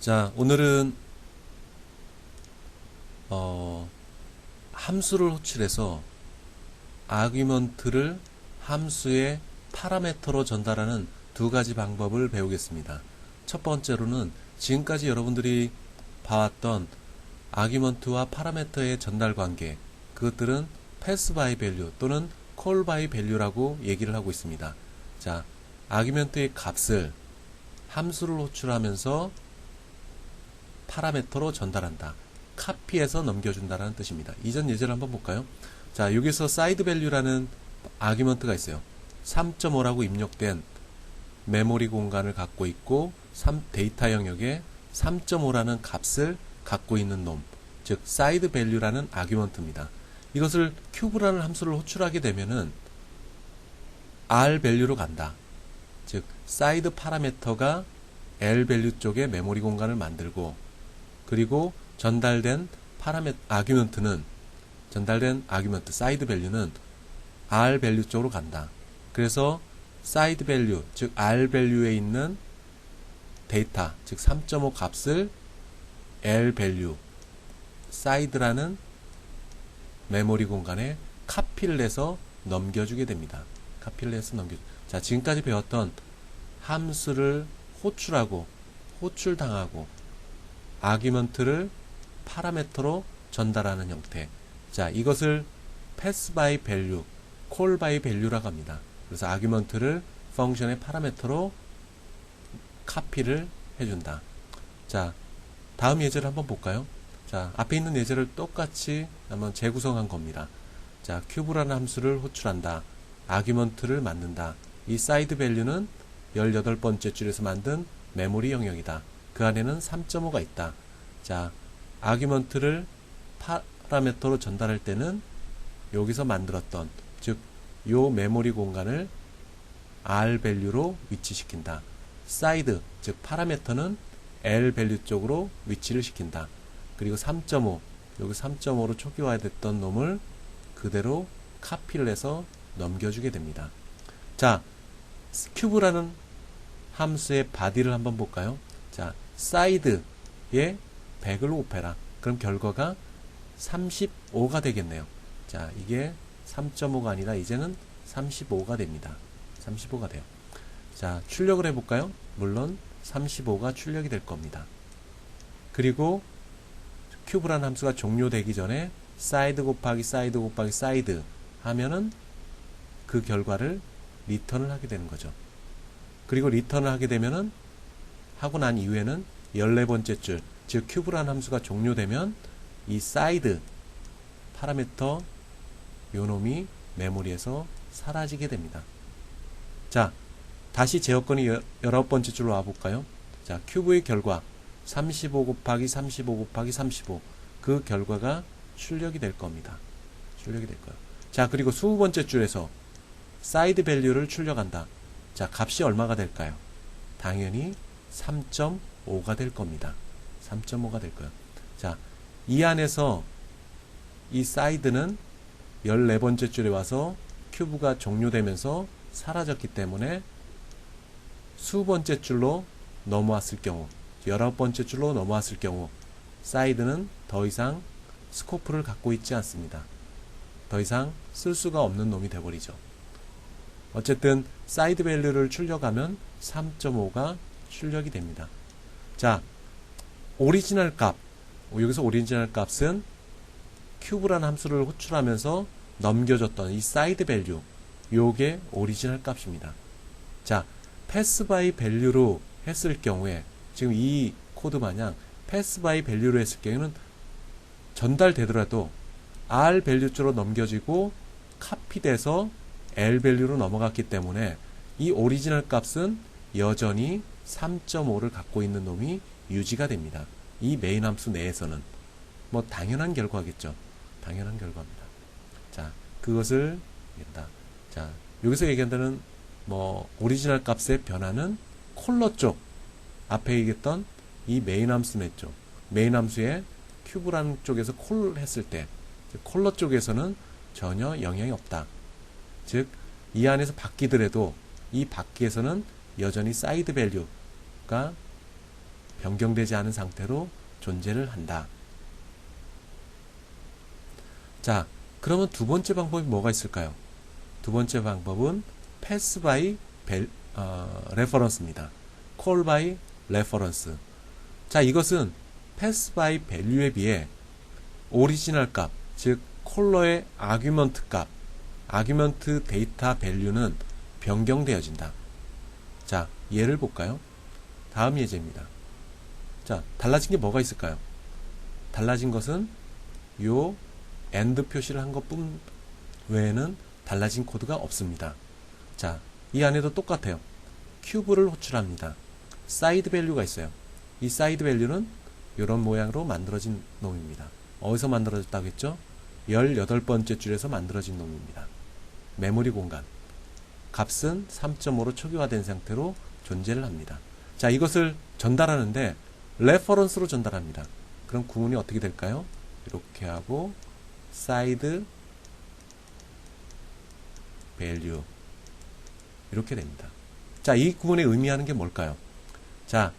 자, 오늘은 함수를 호출해서 아규먼트를 함수의 파라메터로 전달하는 두 가지 방법을 배우겠습니다. 첫 번째로는 지금까지 여러분들이 봐왔던 아규먼트와 파라메터의 전달 관계, 그것들은 pass by value 또는 call by value라고 얘기를 하고 있습니다. 자, 아규먼트의 값을 함수를 호출하면서 파라메터로 전달한다. 카피해서 넘겨준다라는 뜻입니다. 이전 예제를 한번 볼까요? 자, 여기서 사이드 밸류라는 아규먼트가 있어요. 3.5라고 입력된 메모리 공간을 갖고 있고 데이터 영역에 3.5라는 값을 갖고 있는 놈, 즉 사이드 밸류라는 아규먼트입니다. 이것을 큐브라는 함수를 호출하게 되면은 R 밸류로 간다. 즉 사이드 파라메터가 L 밸류 쪽에 메모리 공간을 만들고, 그리고 전달된 아규먼트 사이드 밸류는 R 밸류 쪽으로 간다. 그래서 사이드 밸류, 즉 R 밸류에 있는 데이터, 즉 3.5 값을 L 밸류, 사이드라는 메모리 공간에 카피를 해서 넘겨주게 됩니다. 자, 지금까지 배웠던 함수를 호출당하고 아규먼트를 파라메터로 전달하는 형태. 자, 이것을 pass by value, call by value라고 합니다. 그래서 아규먼트를 펑션의 파라메터로 카피를 해준다. 자, 다음 예제를 한번 볼까요? 자, 앞에 있는 예제를 똑같이 한번 재구성한 겁니다. 자, 큐브라는 함수를 호출한다. 아규먼트를 만든다. 이 사이드 밸류는 18번째 줄에서 만든 메모리 영역이다. 그 안에는 3.5가 있다. 자, 아규먼트를 파라메터로 전달할 때는 여기서 만들었던, 즉 요 메모리 공간을 R 밸류로 위치시킨다. 사이드, 즉 파라메터는 L 밸류 쪽으로 위치를 시킨다. 그리고 3.5, 여기 3.5로 초기화됐던 놈을 그대로 카피를 해서 넘겨주게 됩니다. 자, 큐브라는 함수의 바디를 한번 볼까요? 자, 사이드에 100을 곱해라. 그럼 결과가 35가 되겠네요. 자, 이게 3.5가 아니라 이제는 35가 됩니다. 35가 돼요. 자, 출력을 해볼까요? 물론 35가 출력이 될 겁니다. 그리고 큐브라는 함수가 종료되기 전에 사이드 곱하기 사이드 하면은 그 결과를 리턴을 하게 되는 거죠. 그리고 리턴을 하게 되면은, 하고 난 이후에는 14번째 줄, 즉 큐브라는 함수가 종료되면 이 사이드 파라미터 요놈이 메모리에서 사라지게 됩니다. 자, 다시 제어건이 19번째 줄로 와볼까요? 자, 큐브의 결과 35 곱하기 35 그 결과가 출력이 될 겁니다. 출력이 될 거예요. 자, 그리고 20번째 줄에서 사이드 밸류를 출력한다. 자, 값이 얼마가 될까요? 당연히 3.5가 될 겁니다. 3.5가 될 거예요. 자, 이 안에서 이 사이드는 14번째 줄에 와서 큐브가 종료되면서 사라졌기 때문에 수번째 줄로 넘어왔을 경우, 19번째 줄로 넘어왔을 경우 사이드는 더 이상 스코프를 갖고 있지 않습니다. 더 이상 쓸 수가 없는 놈이 되어버리죠. 어쨌든 사이드 밸류를 출력하면 3.5가 출력이 됩니다. 자, 오리지널 값, 여기서 오리지널 값은 큐브라는 함수를 호출하면서 넘겨줬던 이 사이드 밸류, 요게 오리지널 값입니다. 자, pass by value로 했을 경우에, 지금 이 코드 마냥 pass by value로 했을 경우에는 전달되더라도 R 밸류 쪽으로 넘겨지고 카피돼서 L 밸류로 넘어갔기 때문에 이 오리지널 값은 여전히 3.5를 갖고 있는 놈이 유지가 됩니다. 이 메인 함수 내에서는 뭐 당연한 결과겠죠. 당연한 결과입니다. 자, 그것을 얘기한다. 자, 여기서 얘기한다는 뭐 오리지널 값의 변화는 콜러 쪽, 앞에 얘기했던 이 메인 함수 냈죠. 메인 함수에 큐브라는 쪽에서 콜 했을 때 콜러 쪽에서는 전혀 영향이 없다. 즉, 이 안에서 바뀌더라도 이 바퀴에서는 여전히 사이드 밸류가 변경되지 않은 상태로 존재를 한다. 자, 그러면 두 번째 방법이 뭐가 있을까요? 두 번째 방법은 pass by reference입니다. call by reference. 자, 이것은 pass by value에 비해 오리지널 값, 즉 콜러의 아규먼트 값, 아규먼트 데이터 밸류는 변경되어진다. 자, 예를 볼까요? 다음 예제입니다. 자, 달라진 게 뭐가 있을까요? 달라진 것은 요 AND 표시를 한 것뿐 외에는 달라진 코드가 없습니다. 자, 이 안에도 똑같아요. 큐브를 호출합니다. 사이드 밸류가 있어요. 이 사이드 밸류는 이런 모양으로 만들어진 놈입니다. 어디서 만들어졌다고 했죠? 18번째 줄에서 만들어진 놈입니다. 메모리 공간. 값은 3.5로 초기화된 상태로 존재를 합니다. 자, 이것을 전달하는데 레퍼런스로 전달합니다. 그럼 구문이 어떻게 될까요? 이렇게 하고 사이드 밸류 이렇게 됩니다. 자, 이 구문이 의미하는 게 뭘까요? 자,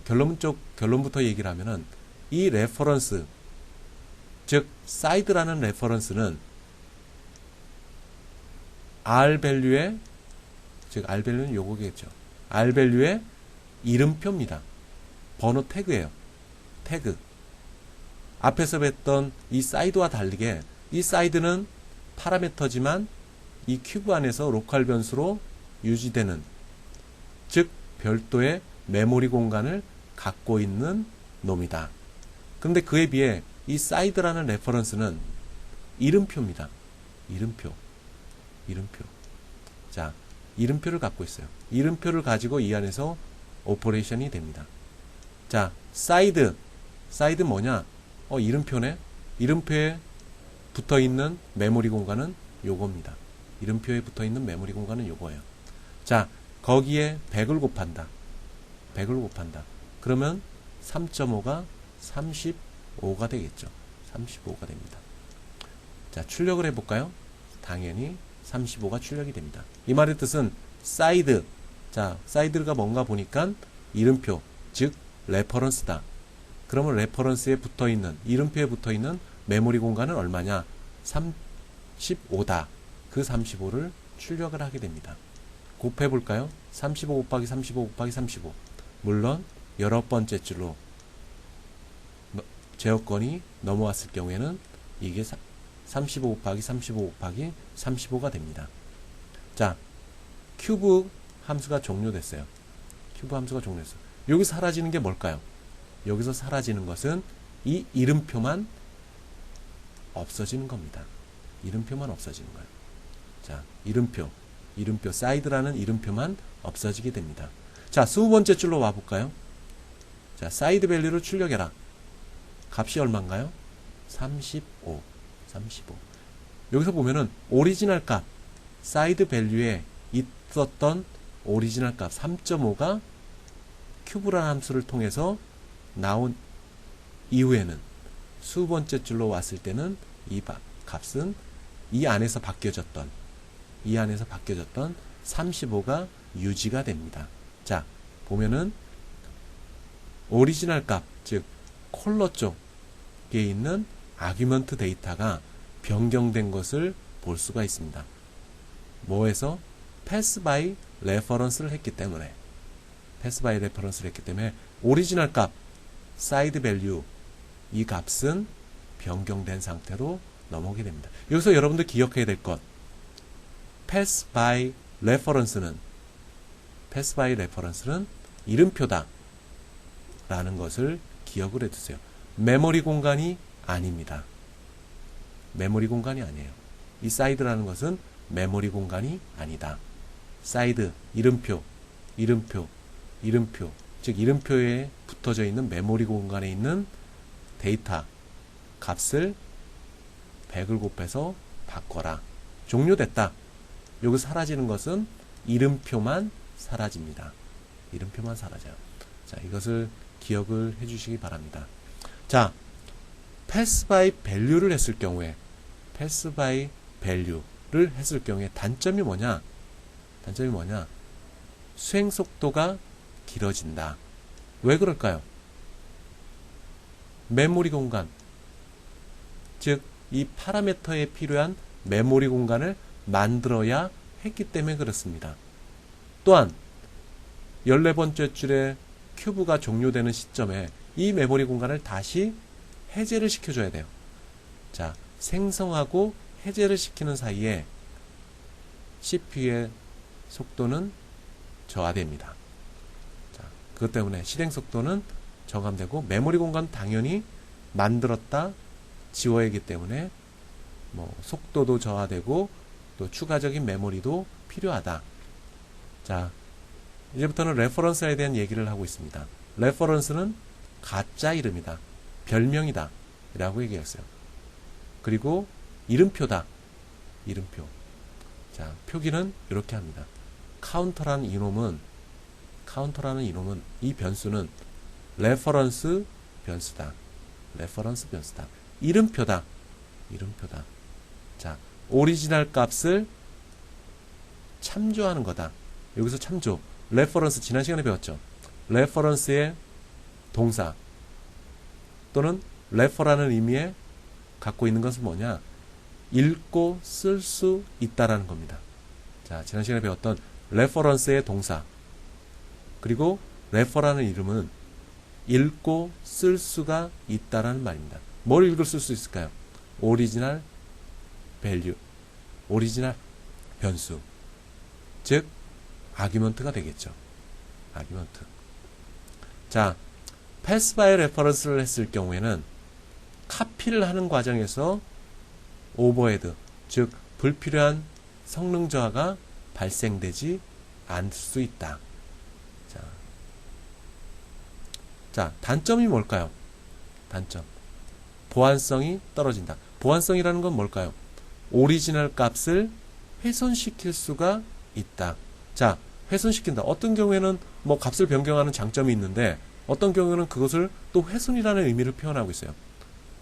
결론부터 얘기를 하면은 이 레퍼런스, 즉 사이드라는 레퍼런스는 R 밸류의, 즉 R 밸류는 요거겠죠. R 밸류의 이름표입니다. 번호 태그예요. 태그. 앞에서 뵀던 이 사이드와 다르게 이 사이드는 파라미터지만 이 큐브 안에서 로컬 변수로 유지되는, 즉 별도의 메모리 공간을 갖고 있는 놈이다. 그런데 그에 비해 이 사이드라는 레퍼런스는 이름표입니다. 이름표. 자, 이름표를 갖고 있어요. 이름표를 가지고 이 안에서 오퍼레이션이 됩니다. 자, 사이드 뭐냐? 이름표네. 이름표에 붙어있는 메모리 공간은 요겁니다. 이름표에 붙어있는 메모리 공간은 요거예요. 자, 거기에 100을 곱한다. 그러면 3.5가 35가 되겠죠. 35가 됩니다. 자, 출력을 해볼까요? 당연히 35가 출력이 됩니다. 이 말의 뜻은 사이드. 자, 사이드가 뭔가 보니까 이름표, 즉 레퍼런스다. 그러면 레퍼런스에 붙어있는, 이름표에 붙어있는 메모리 공간은 얼마냐? 35다. 그 35를 출력을 하게 됩니다. 곱해볼까요? 35 곱하기 35 곱하기 35. 물론 19번째 줄로 제어권이 넘어왔을 경우에는 이게 35 곱하기 35 곱하기 35가 됩니다. 자, 큐브 함수가 종료됐어요. 여기 사라지는 게 뭘까요? 여기서 사라지는 것은 이 이름표만 없어지는 겁니다. 이름표만 없어지는 거예요. 자, 이름표 사이드라는 이름표만 없어지게 됩니다. 자, 20번째 줄로 와볼까요? 자, 사이드 밸류를 출력해라. 값이 얼마인가요? 35. 여기서 보면은 오리지널 값, 사이드 밸류에 있었던 오리지널 값 3.5가 큐브라는 함수를 통해서 나온 이후에는 수번째 줄로 왔을 때는 이 값은 이 안에서 바뀌어졌던 35가 유지가 됩니다. 자, 보면은 오리지널 값, 즉 콜러 쪽에 있는 아규먼트 데이터가 변경된 것을 볼 수가 있습니다. 뭐에서? pass by reference를 했기 때문에 오리지널 값, 사이드 밸류, 이 값은 변경된 상태로 넘어오게 됩니다. 여기서 여러분들 기억해야 될 것, pass by reference는 이름표다 라는 것을 기억을 해두세요. 메모리 공간이 아닙니다. 메모리 공간이 아니에요. 이 사이드라는 것은 메모리 공간이 아니다. 사이드, 이름표, 즉 이름표에 붙어져 있는 메모리 공간에 있는 데이터 값을 100을 곱해서 바꿔라. 종료됐다. 여기 사라지는 것은 이름표만 사라집니다. 이름표만 사라져요. 자, 이것을 기억을 해주시기 바랍니다. 자, pass by value를 했을 경우에 단점이 뭐냐? 수행 속도가 길어진다. 왜 그럴까요? 메모리 공간, 즉 이 파라미터에 필요한 메모리 공간을 만들어야 했기 때문에 그렇습니다. 또한 14번째 줄에 큐브가 종료되는 시점에 이 메모리 공간을 다시 해제를 시켜줘야 돼요. 자, 생성하고 해제를 시키는 사이에 CPU의 속도는 저하됩니다. 자, 그것 때문에 실행 속도는 저감되고 메모리 공간 당연히 만들었다 지워야 하기 때문에 속도도 저하되고 또 추가적인 메모리도 필요하다. 자, 이제부터는 레퍼런스에 대한 얘기를 하고 있습니다. 레퍼런스는 가짜 이름이다, 별명이다 라고 얘기했어요. 그리고 이름표다, 이름표. 자, 표기는 이렇게 합니다. 카운터라는 이놈은 이 변수는 레퍼런스 변수다. 레퍼런스 변수다. 이름표다. 자, 오리지널 값을 참조하는 거다. 여기서 참조. 레퍼런스 지난 시간에 배웠죠. 레퍼런스의 동사 또는 레퍼라는 의미에 갖고 있는 것은 뭐냐? 읽고 쓸 수 있다라는 겁니다. 자, 지난 시간에 배웠던 레퍼런스의 동사 그리고 레퍼라는 이름은 읽고 쓸 수가 있다라는 말입니다. 뭘 읽을 수 있을까요? 오리지널 밸류, 오리지널 변수, 즉 아규먼트가 되겠죠. 아규먼트. 자, 패스 바이 레퍼런스를 했을 경우에는 카피를 하는 과정에서 오버헤드, 즉 불필요한 성능 저하가 발생되지 않을 수 있다. 자, 단점이 뭘까요? 단점. 보안성이 떨어진다. 보안성이라는 건 뭘까요? 오리지널 값을 훼손시킬 수가 있다. 자, 훼손시킨다. 어떤 경우에는 값을 변경하는 장점이 있는데 어떤 경우에는 그것을 또 훼손이라는 의미를 표현하고 있어요.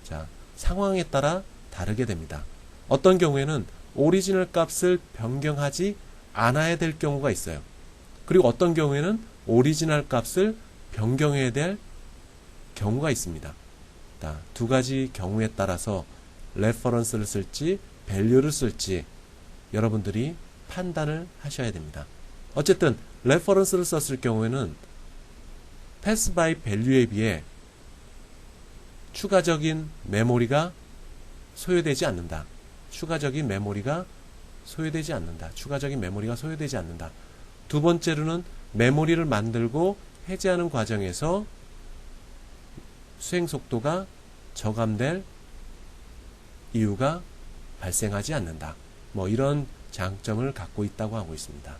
자, 상황에 따라 다르게 됩니다. 어떤 경우에는 오리지널 값을 변경하지 않아야 될 경우가 있어요. 그리고 어떤 경우에는 오리지널 값을 변경해야 될 경우가 있습니다. 자, 두 가지 경우에 따라서 레퍼런스를 쓸지 밸류를 쓸지 여러분들이 판단을 하셔야 됩니다. 어쨌든 레퍼런스를 썼을 경우에는 패스 바이 밸류에 비해 추가적인 메모리가 소요되지 않는다. 추가적인 메모리가 소요되지 않는다. 두 번째로는 메모리를 만들고 해제하는 과정에서 수행 속도가 저감될 이유가 발생하지 않는다. 이런 장점을 갖고 있다고 하고 있습니다.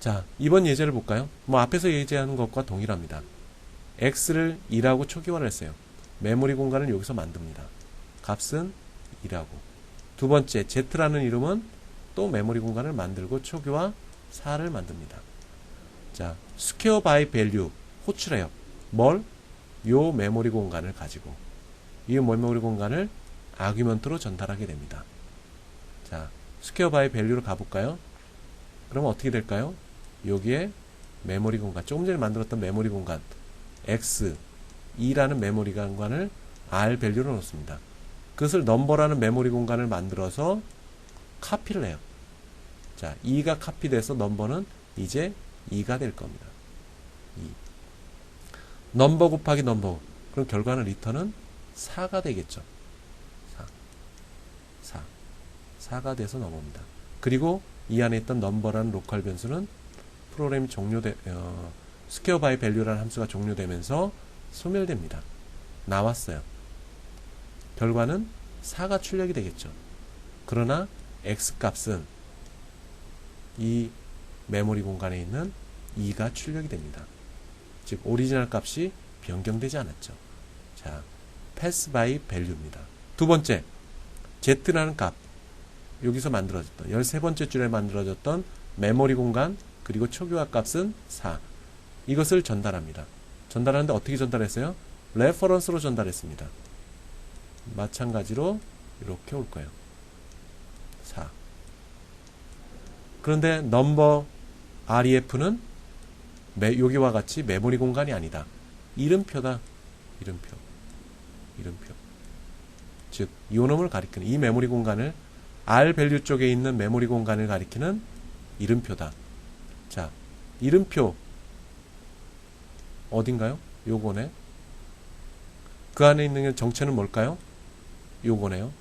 자, 이번 예제를 볼까요? 앞에서 예제하는 것과 동일합니다. x를 2라고 초기화를 했어요. 메모리 공간을 여기서 만듭니다. 값은 2라고. 두 번째, z라는 이름은 또 메모리 공간을 만들고 초기화 4를 만듭니다. 자, 스퀘어 바이 밸류 호출해요. 요 메모리 공간을 가지고 이 메모리 공간을 아규먼트로 전달하게 됩니다. 자, 스퀘어 바이 밸류로 가볼까요? 그러면 어떻게 될까요? 여기에 메모리 공간, 조금 전에 만들었던 메모리 공간 x 2라는 메모리 공간을 r 밸류로 놓습니다. 그것을 넘버라는 메모리 공간을 만들어서 카피를 해요. 자, 2가 카피돼서 넘버는 이제 2가 될 겁니다. 2. 넘버 곱하기 넘버. 그럼 결과는 리턴은 4가 되겠죠. 4가 돼서 넘어옵니다. 그리고 이 안에 있던 넘버라는 로컬 변수는 프로그램이 스퀘어 바이 밸류라는 함수가 종료되면서 소멸됩니다. 나왔어요. 결과는 4가 출력이 되겠죠. 그러나 x값은 이 메모리 공간에 있는 2가 출력이 됩니다. 즉 오리지널 값이 변경되지 않았죠. 자, 패스 바이 밸류입니다. 두 번째, z라는 값, 여기서 만들어졌던 13번째 줄에 만들어졌던 메모리 공간 그리고 초기화 값은 4. 이것을 전달합니다. 전달하는데 어떻게 전달했어요? 레퍼런스로 전달했습니다. 마찬가지로 이렇게 올 거예요. 4. 그런데 넘버 ref는 여기와 같이 메모리 공간이 아니다. 이름표다. 이름표. 즉, 요놈을 가리키는 이 메모리 공간을 R 밸류 쪽에 있는 메모리 공간을 가리키는 이름표다. 자, 이름표 어딘가요? 요거네. 그 안에 있는 게 정체는 뭘까요? 요거네요.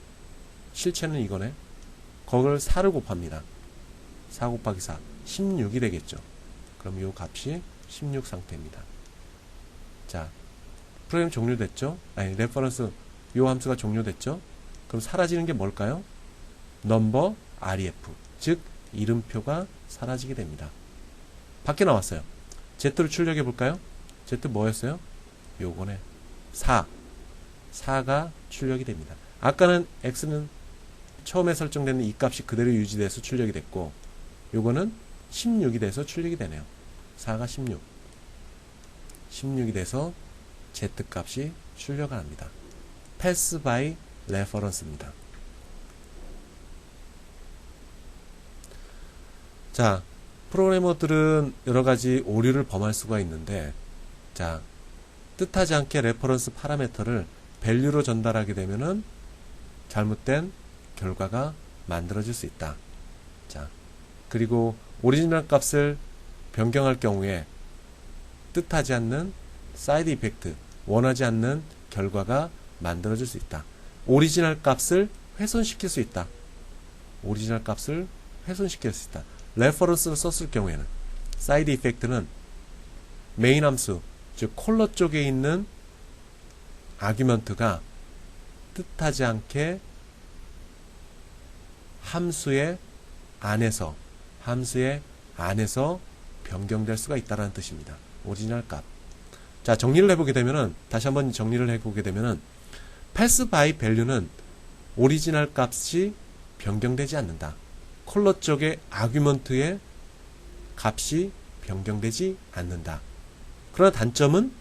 실체는 이거네. 거기를 4를 곱합니다. 4 곱하기 4. 16이 되겠죠. 그럼 요 값이 16 상태입니다. 자, 프로그램 종료됐죠? 아니, 레퍼런스 요 함수가 종료됐죠? 그럼 사라지는 게 뭘까요? 넘버 ref. 즉, 이름표가 사라지게 됩니다. 밖에 나왔어요. Z를 출력해 볼까요? Z 뭐였어요? 요거네. 4가 출력이 됩니다. 아까는 X는 처음에 설정되는 이 값이 그대로 유지돼서 출력이 됐고, 요거는 16이 돼서 출력이 되네요. 4가 16이 돼서 Z 값이 출력을 합니다. pass by reference입니다. 자, 프로그래머들은 여러가지 오류를 범할 수가 있는데, 자, 뜻하지 않게 레퍼런스 파라미터를 밸류로 전달하게 되면은 잘못된 결과가 만들어질 수 있다. 자, 그리고 오리지널 값을 변경할 경우에 뜻하지 않는 사이드 이펙트, 원하지 않는 결과가 만들어질 수 있다. 오리지널 값을 훼손시킬 수 있다. 오리지널 값을 훼손시킬 수 있다. 레퍼런스를 썼을 경우에는 사이드 이펙트는 메인 함수, 즉 콜러 쪽에 있는 아규먼트가 뜻하지 않게 함수의 안에서 변경될 수가 있다는 뜻입니다. 오리지널 값. 자, 정리를 해보게 되면은, 다시 한번 정리를 해보게 되면은, pass by value는 오리지널 값이 변경되지 않는다. 콜러 쪽의 아규먼트의 값이 변경되지 않는다. 그러나 단점은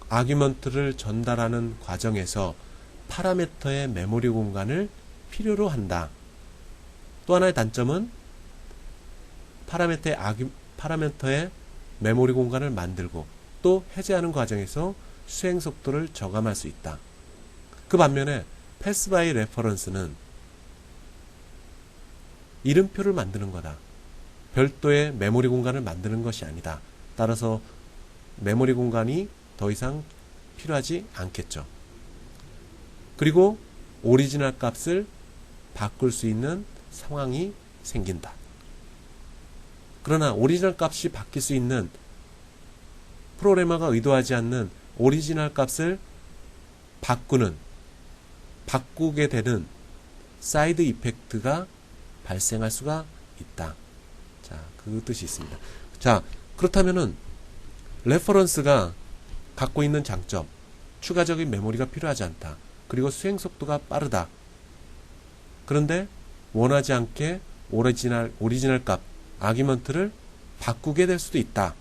아규먼트를 전달하는 과정에서 파라미터의 메모리 공간을 필요로 한다. 또 하나의 단점은 파라미터의 메모리 공간을 만들고 또 해제하는 과정에서 수행 속도를 저감할 수 있다. 그 반면에 pass by reference는 이름표를 만드는 거다. 별도의 메모리 공간을 만드는 것이 아니다. 따라서 메모리 공간이 더 이상 필요하지 않겠죠. 그리고 오리지널 값을 바꿀 수 있는 상황이 생긴다. 그러나 오리지널 값이 바뀔 수 있는 프로그래머가 의도하지 않는 오리지널 값을 바꾸게 되는 사이드 이펙트가 발생할 수가 있다. 자, 그 뜻이 있습니다. 자, 그렇다면은 레퍼런스가 갖고 있는 장점, 추가적인 메모리가 필요하지 않다. 그리고 수행 속도가 빠르다. 그런데 원하지 않게 오리지널 값, 아규먼트를 바꾸게 될 수도 있다.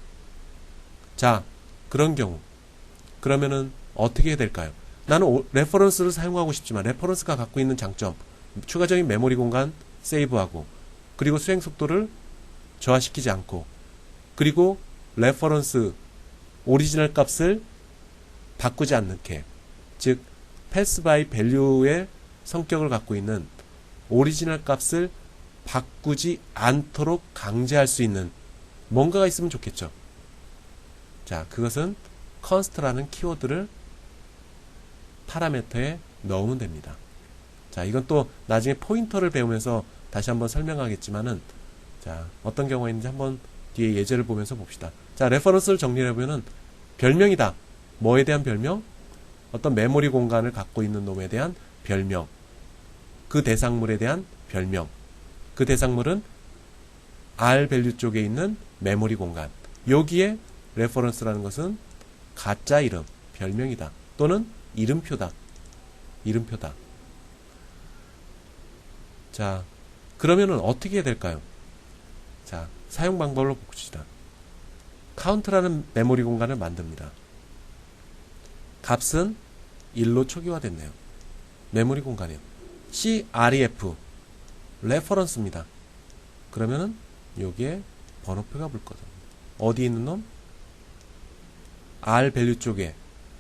자, 그런 경우 그러면은 어떻게 해야 될까요? 나는 레퍼런스를 사용하고 싶지만 레퍼런스가 갖고 있는 장점, 추가적인 메모리 공간 세이브하고 그리고 수행 속도를 저하시키지 않고 그리고 레퍼런스 오리지널 값을 바꾸지 않게, 즉 pass by value의 성격을 갖고 있는 오리지널 값을 바꾸지 않도록 강제할 수 있는 뭔가가 있으면 좋겠죠. 자, 그것은 const라는 키워드를 파라미터에 넣으면 됩니다. 자, 이건 또 나중에 포인터를 배우면서 다시 한번 설명하겠지만은, 자, 어떤 경우가 있는지 한번 뒤에 예제를 보면서 봅시다. 자, 레퍼런스를 정리를 해보면은 별명이다. 뭐에 대한 별명? 어떤 메모리 공간을 갖고 있는 놈에 대한 별명. 그 대상물에 대한 별명. 그 대상물은 R 밸류 쪽에 있는 메모리 공간. 여기에 레퍼런스라는 것은 가짜 이름, 별명이다. 또는 이름표다. 자, 그러면은 어떻게 해야 될까요? 자, 사용 방법을 봅시다. 카운트라는 메모리 공간을 만듭니다. 값은 1로 초기화됐네요. 메모리 공간이요. cref 레퍼런스입니다. 그러면은 여기에 번호표가 붙거든요. 어디 있는 놈? R 밸류 쪽에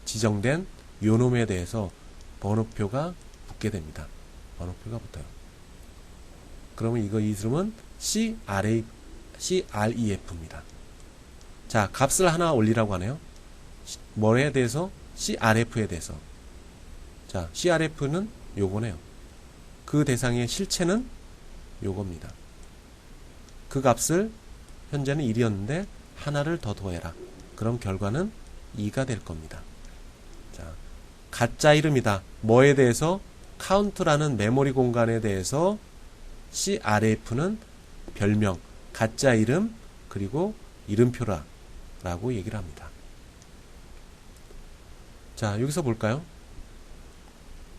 지정된 요 놈에 대해서 번호표가 붙게 됩니다. 번호표가 붙어요. 그러면 이거 이름은 CREF입니다. 자, 값을 하나 올리라고 하네요. 뭐에 대해서? CRF에 대해서. 자, CRF는 요거네요. 그 대상의 실체는 요겁니다. 그 값을 현재는 1이었는데 하나를 더 더해라. 그럼 결과는 2가 될 겁니다. 자, 가짜 이름이다. 뭐에 대해서? 카운트라는 메모리 공간에 대해서 CRF는 별명, 가짜 이름, 그리고 이름표라 라고 얘기를 합니다. 자, 여기서 볼까요?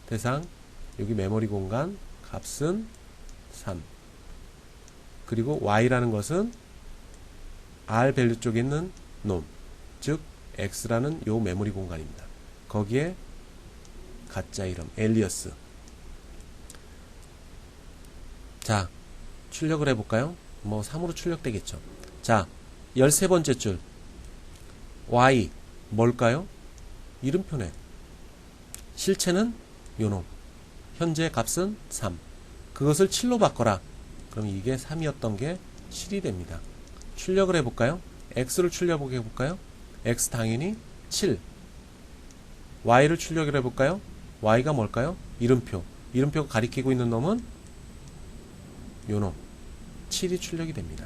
대상, 여기 메모리 공간, 값은 3. 그리고 Y라는 것은 R 밸류 쪽에 있는 놈, 즉 X라는 요 메모리 공간입니다. 거기에 가짜 이름, 엘리어스. 자, 출력을 해볼까요? 뭐 3으로 출력되겠죠. 자, 13번째 줄 Y 뭘까요? 이름표네. 실체는 요놈. 현재 값은 3. 그것을 7로 바꿔라. 그럼 이게 3이었던 게 7이 됩니다. 출력을 해볼까요? X를 출력해 볼까요? X 당연히 7. Y를 출력을 해볼까요? Y가 뭘까요? 이름표. 이름표가 가리키고 있는 놈은 요놈. 7이 출력이 됩니다.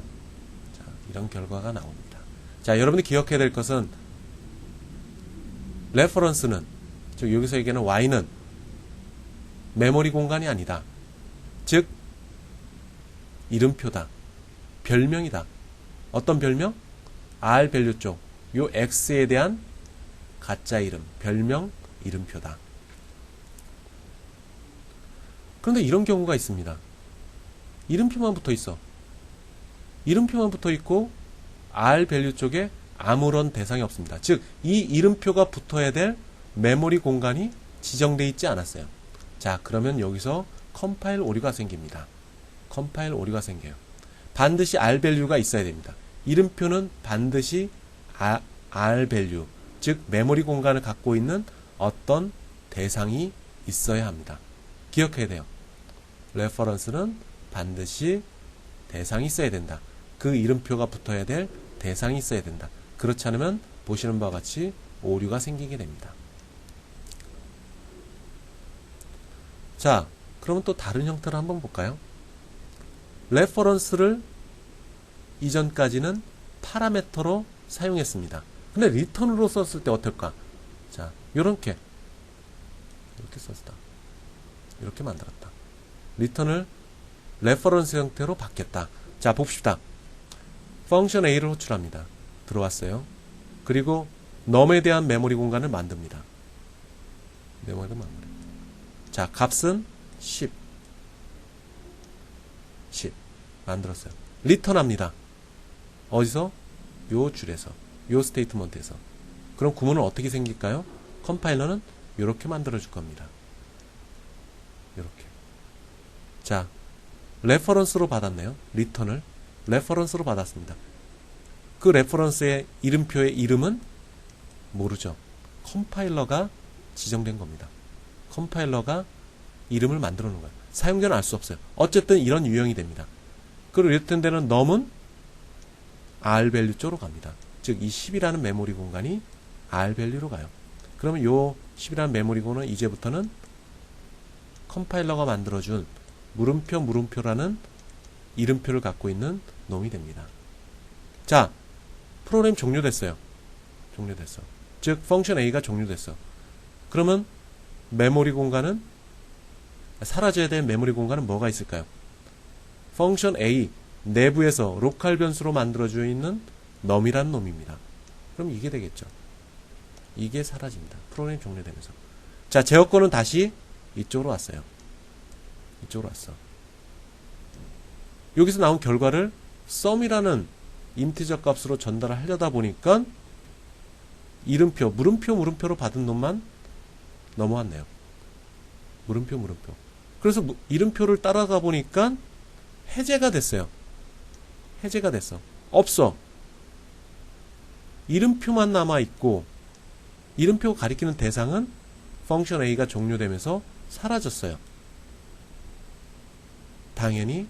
자, 이런 결과가 나옵니다. 자, 여러분이 기억해야 될 것은 레퍼런스는, 즉 여기서 얘기하는 Y는 메모리 공간이 아니다. 즉 이름표다. 별명이다. 어떤 별명? R 밸류 쪽. 요 X에 대한 가짜 이름, 별명, 이름표다. 그런데 이런 경우가 있습니다. 이름표만 붙어 있어. 이름표만 붙어 있고 R 밸류 쪽에 아무런 대상이 없습니다. 즉, 이 이름표가 붙어야 될 메모리 공간이 지정되어 있지 않았어요. 자, 그러면 여기서 컴파일 오류가 생깁니다. 컴파일 오류가 생겨요. 반드시 R 밸류가 있어야 됩니다. 이름표는 반드시 R 밸류, 즉 메모리 공간을 갖고 있는 어떤 대상이 있어야 합니다. 기억해야 돼요. 레퍼런스는 반드시 대상이 있어야 된다. 그 이름표가 붙어야 될 대상이 있어야 된다. 그렇지 않으면 보시는 바와 같이 오류가 생기게 됩니다. 자, 그러면 또 다른 형태를 한번 볼까요? 레퍼런스를 이전까지는 파라미터로 사용했습니다. 근데 리턴으로 썼을 때 어떨까? 자, 이렇게 썼다. 이렇게 만들었다. 리턴을 레퍼런스 형태로 바뀌었다. 자, 봅시다. 펑션 A를 호출합니다. 들어왔어요. 그리고 넘에 대한 메모리 공간을 만듭니다. 메모리 마무리. 자, 값은 10 만들었어요. 리턴합니다. 어디서? 요 줄에서, 요 스테이트먼트에서. 그럼 구문은 어떻게 생길까요? 컴파일러는 이렇게 만들어 줄 겁니다. 이렇게. 자, 레퍼런스로 받았네요. 리턴을 레퍼런스로 받았습니다. 그 레퍼런스의 이름표의 이름은 모르죠. 컴파일러가 지정된 겁니다. 컴파일러가 이름을 만들어 놓은 거예요. 사용자는 알 수 없어요. 어쨌든 이런 유형이 됩니다. 그리고 리턴 되는 넘은 R 밸류 쪽으로 갑니다. 즉, 이 10이라는 메모리 공간이 R 밸류로 가요. 그러면 요 10이라는 메모리 공간은 이제부터는 컴파일러가 만들어준 물음표라는 이름표를 갖고 있는 놈이 됩니다. 자, 프로그램 종료됐어요. 종료됐어. 즉, 펑션 A가 종료됐어. 그러면 메모리 공간은, 사라져야 될 메모리 공간은 뭐가 있을까요? 펑션 A 내부에서 로컬 변수로 만들어져 있는 num이라는 놈입니다. 그럼 이게 되겠죠. 이게 사라집니다. 프로그램 종료되면서. 자, 제어권은 다시 이쪽으로 왔어요. 이쪽으로 왔어. 여기서 나온 결과를 sum이라는 인티저 값으로 전달을 하려다 보니까 이름표, 물음표로 받은 놈만 넘어왔네요. 물음표. 그래서 이름표를 따라가 보니까 해제가 됐어요. 해제가 됐어. 없어. 이름표만 남아있고 이름표 가리키는 대상은 펑션 A가 종료되면서 사라졌어요. 당연히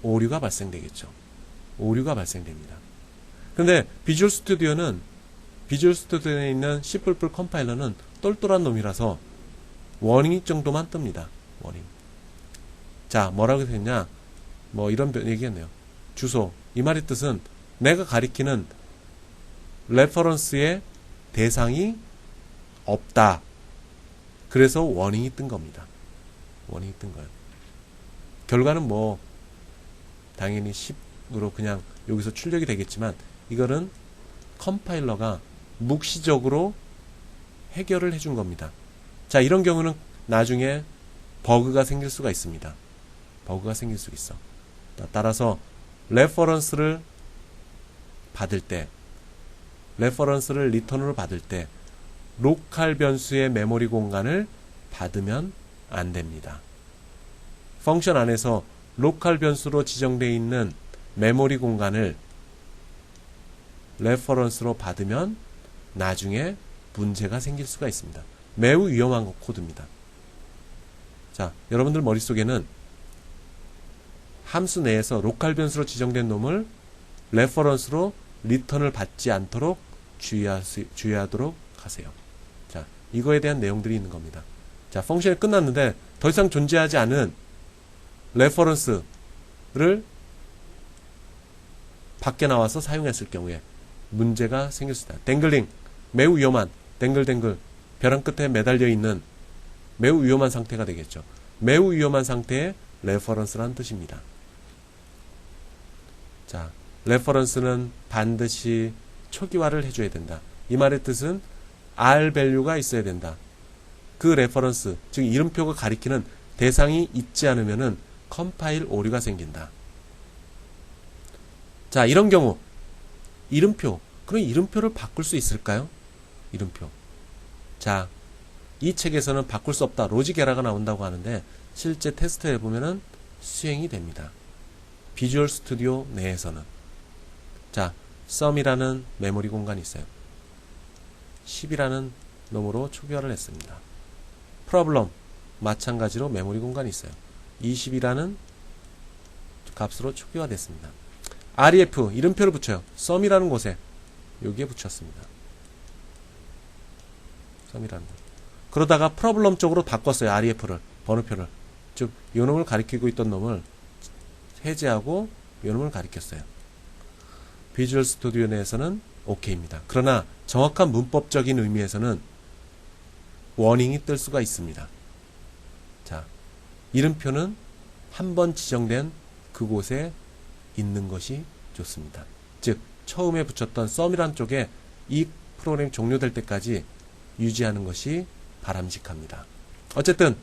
오류가 발생되겠죠. 오류가 발생됩니다. 근데 비주얼 스튜디오에 있는 C++ 컴파일러는 똘똘한 놈이라서 워닝 정도만 뜹니다. 워닝. 자, 뭐라고 했냐? 뭐 이런 얘기했네요. 주소. 이 말의 뜻은 내가 가리키는 레퍼런스의 대상이 없다. 그래서 워닝이 뜬 겁니다. 워닝이 뜬 거예요. 결과는 뭐 당연히 10으로 그냥 여기서 출력이 되겠지만 이거는 컴파일러가 묵시적으로 해결을 해준 겁니다. 자, 이런 경우는 나중에 버그가 생길 수가 있습니다. 버그가 생길 수 있어. 따라서 레퍼런스를 받을 때, 레퍼런스를 리턴으로 받을 때 로컬 변수의 메모리 공간을 받으면 안 됩니다. 펑션 안에서 로컬 변수로 지정되어 있는 메모리 공간을 레퍼런스로 받으면 나중에 문제가 생길 수가 있습니다. 매우 위험한 코드입니다. 자, 여러분들 머릿속에는 함수 내에서 로컬 변수로 지정된 놈을 레퍼런스로 리턴을 받지 않도록 주의하도록 하세요. 자, 이거에 대한 내용들이 있는 겁니다. 자, 펑션이 끝났는데 더 이상 존재하지 않은 레퍼런스를 밖에 나와서 사용했을 경우에 문제가 생길 수 있다. 댕글링, 매우 위험한, 댕글댕글, 벼랑 끝에 매달려 있는 매우 위험한 상태가 되겠죠. 매우 위험한 상태의 레퍼런스라는 뜻입니다. 자, 레퍼런스는 반드시 초기화를 해줘야 된다. 이 말의 뜻은 R 밸류가 있어야 된다. 그 레퍼런스, 즉 이름표가 가리키는 대상이 있지 않으면은 컴파일 오류가 생긴다. 자, 이런 경우 이름표, 그럼 이름표를 바꿀 수 있을까요? 이름표. 자, 이 책에서는 바꿀 수 없다. 로직 에러가 나온다고 하는데 실제 테스트 해보면은 수행이 됩니다. 비주얼 스튜디오 내에서는. 자, sum이라는 메모리 공간이 있어요. 10이라는 놈으로 초기화를 했습니다. problem, 마찬가지로 메모리 공간이 있어요. 20이라는 값으로 초기화됐습니다. ref, 이름표를 붙여요. sum이라는 곳에 여기에 붙였습니다. sum이라는 곳. 그러다가 problem 쪽으로 바꿨어요. ref를, 번호표를. 즉, 이 놈을 가리키고 있던 놈을 해제하고 이 놈을 가리켰어요. 비주얼 스튜디오 내에서는 OK입니다. 그러나 정확한 문법적인 의미에서는 워닝이 뜰 수가 있습니다. 자, 이름표는 한번 지정된 그곳에 있는 것이 좋습니다. 즉, 처음에 붙였던 sum이란 쪽에 이 프로그램이 종료될 때까지 유지하는 것이 바람직합니다. 어쨌든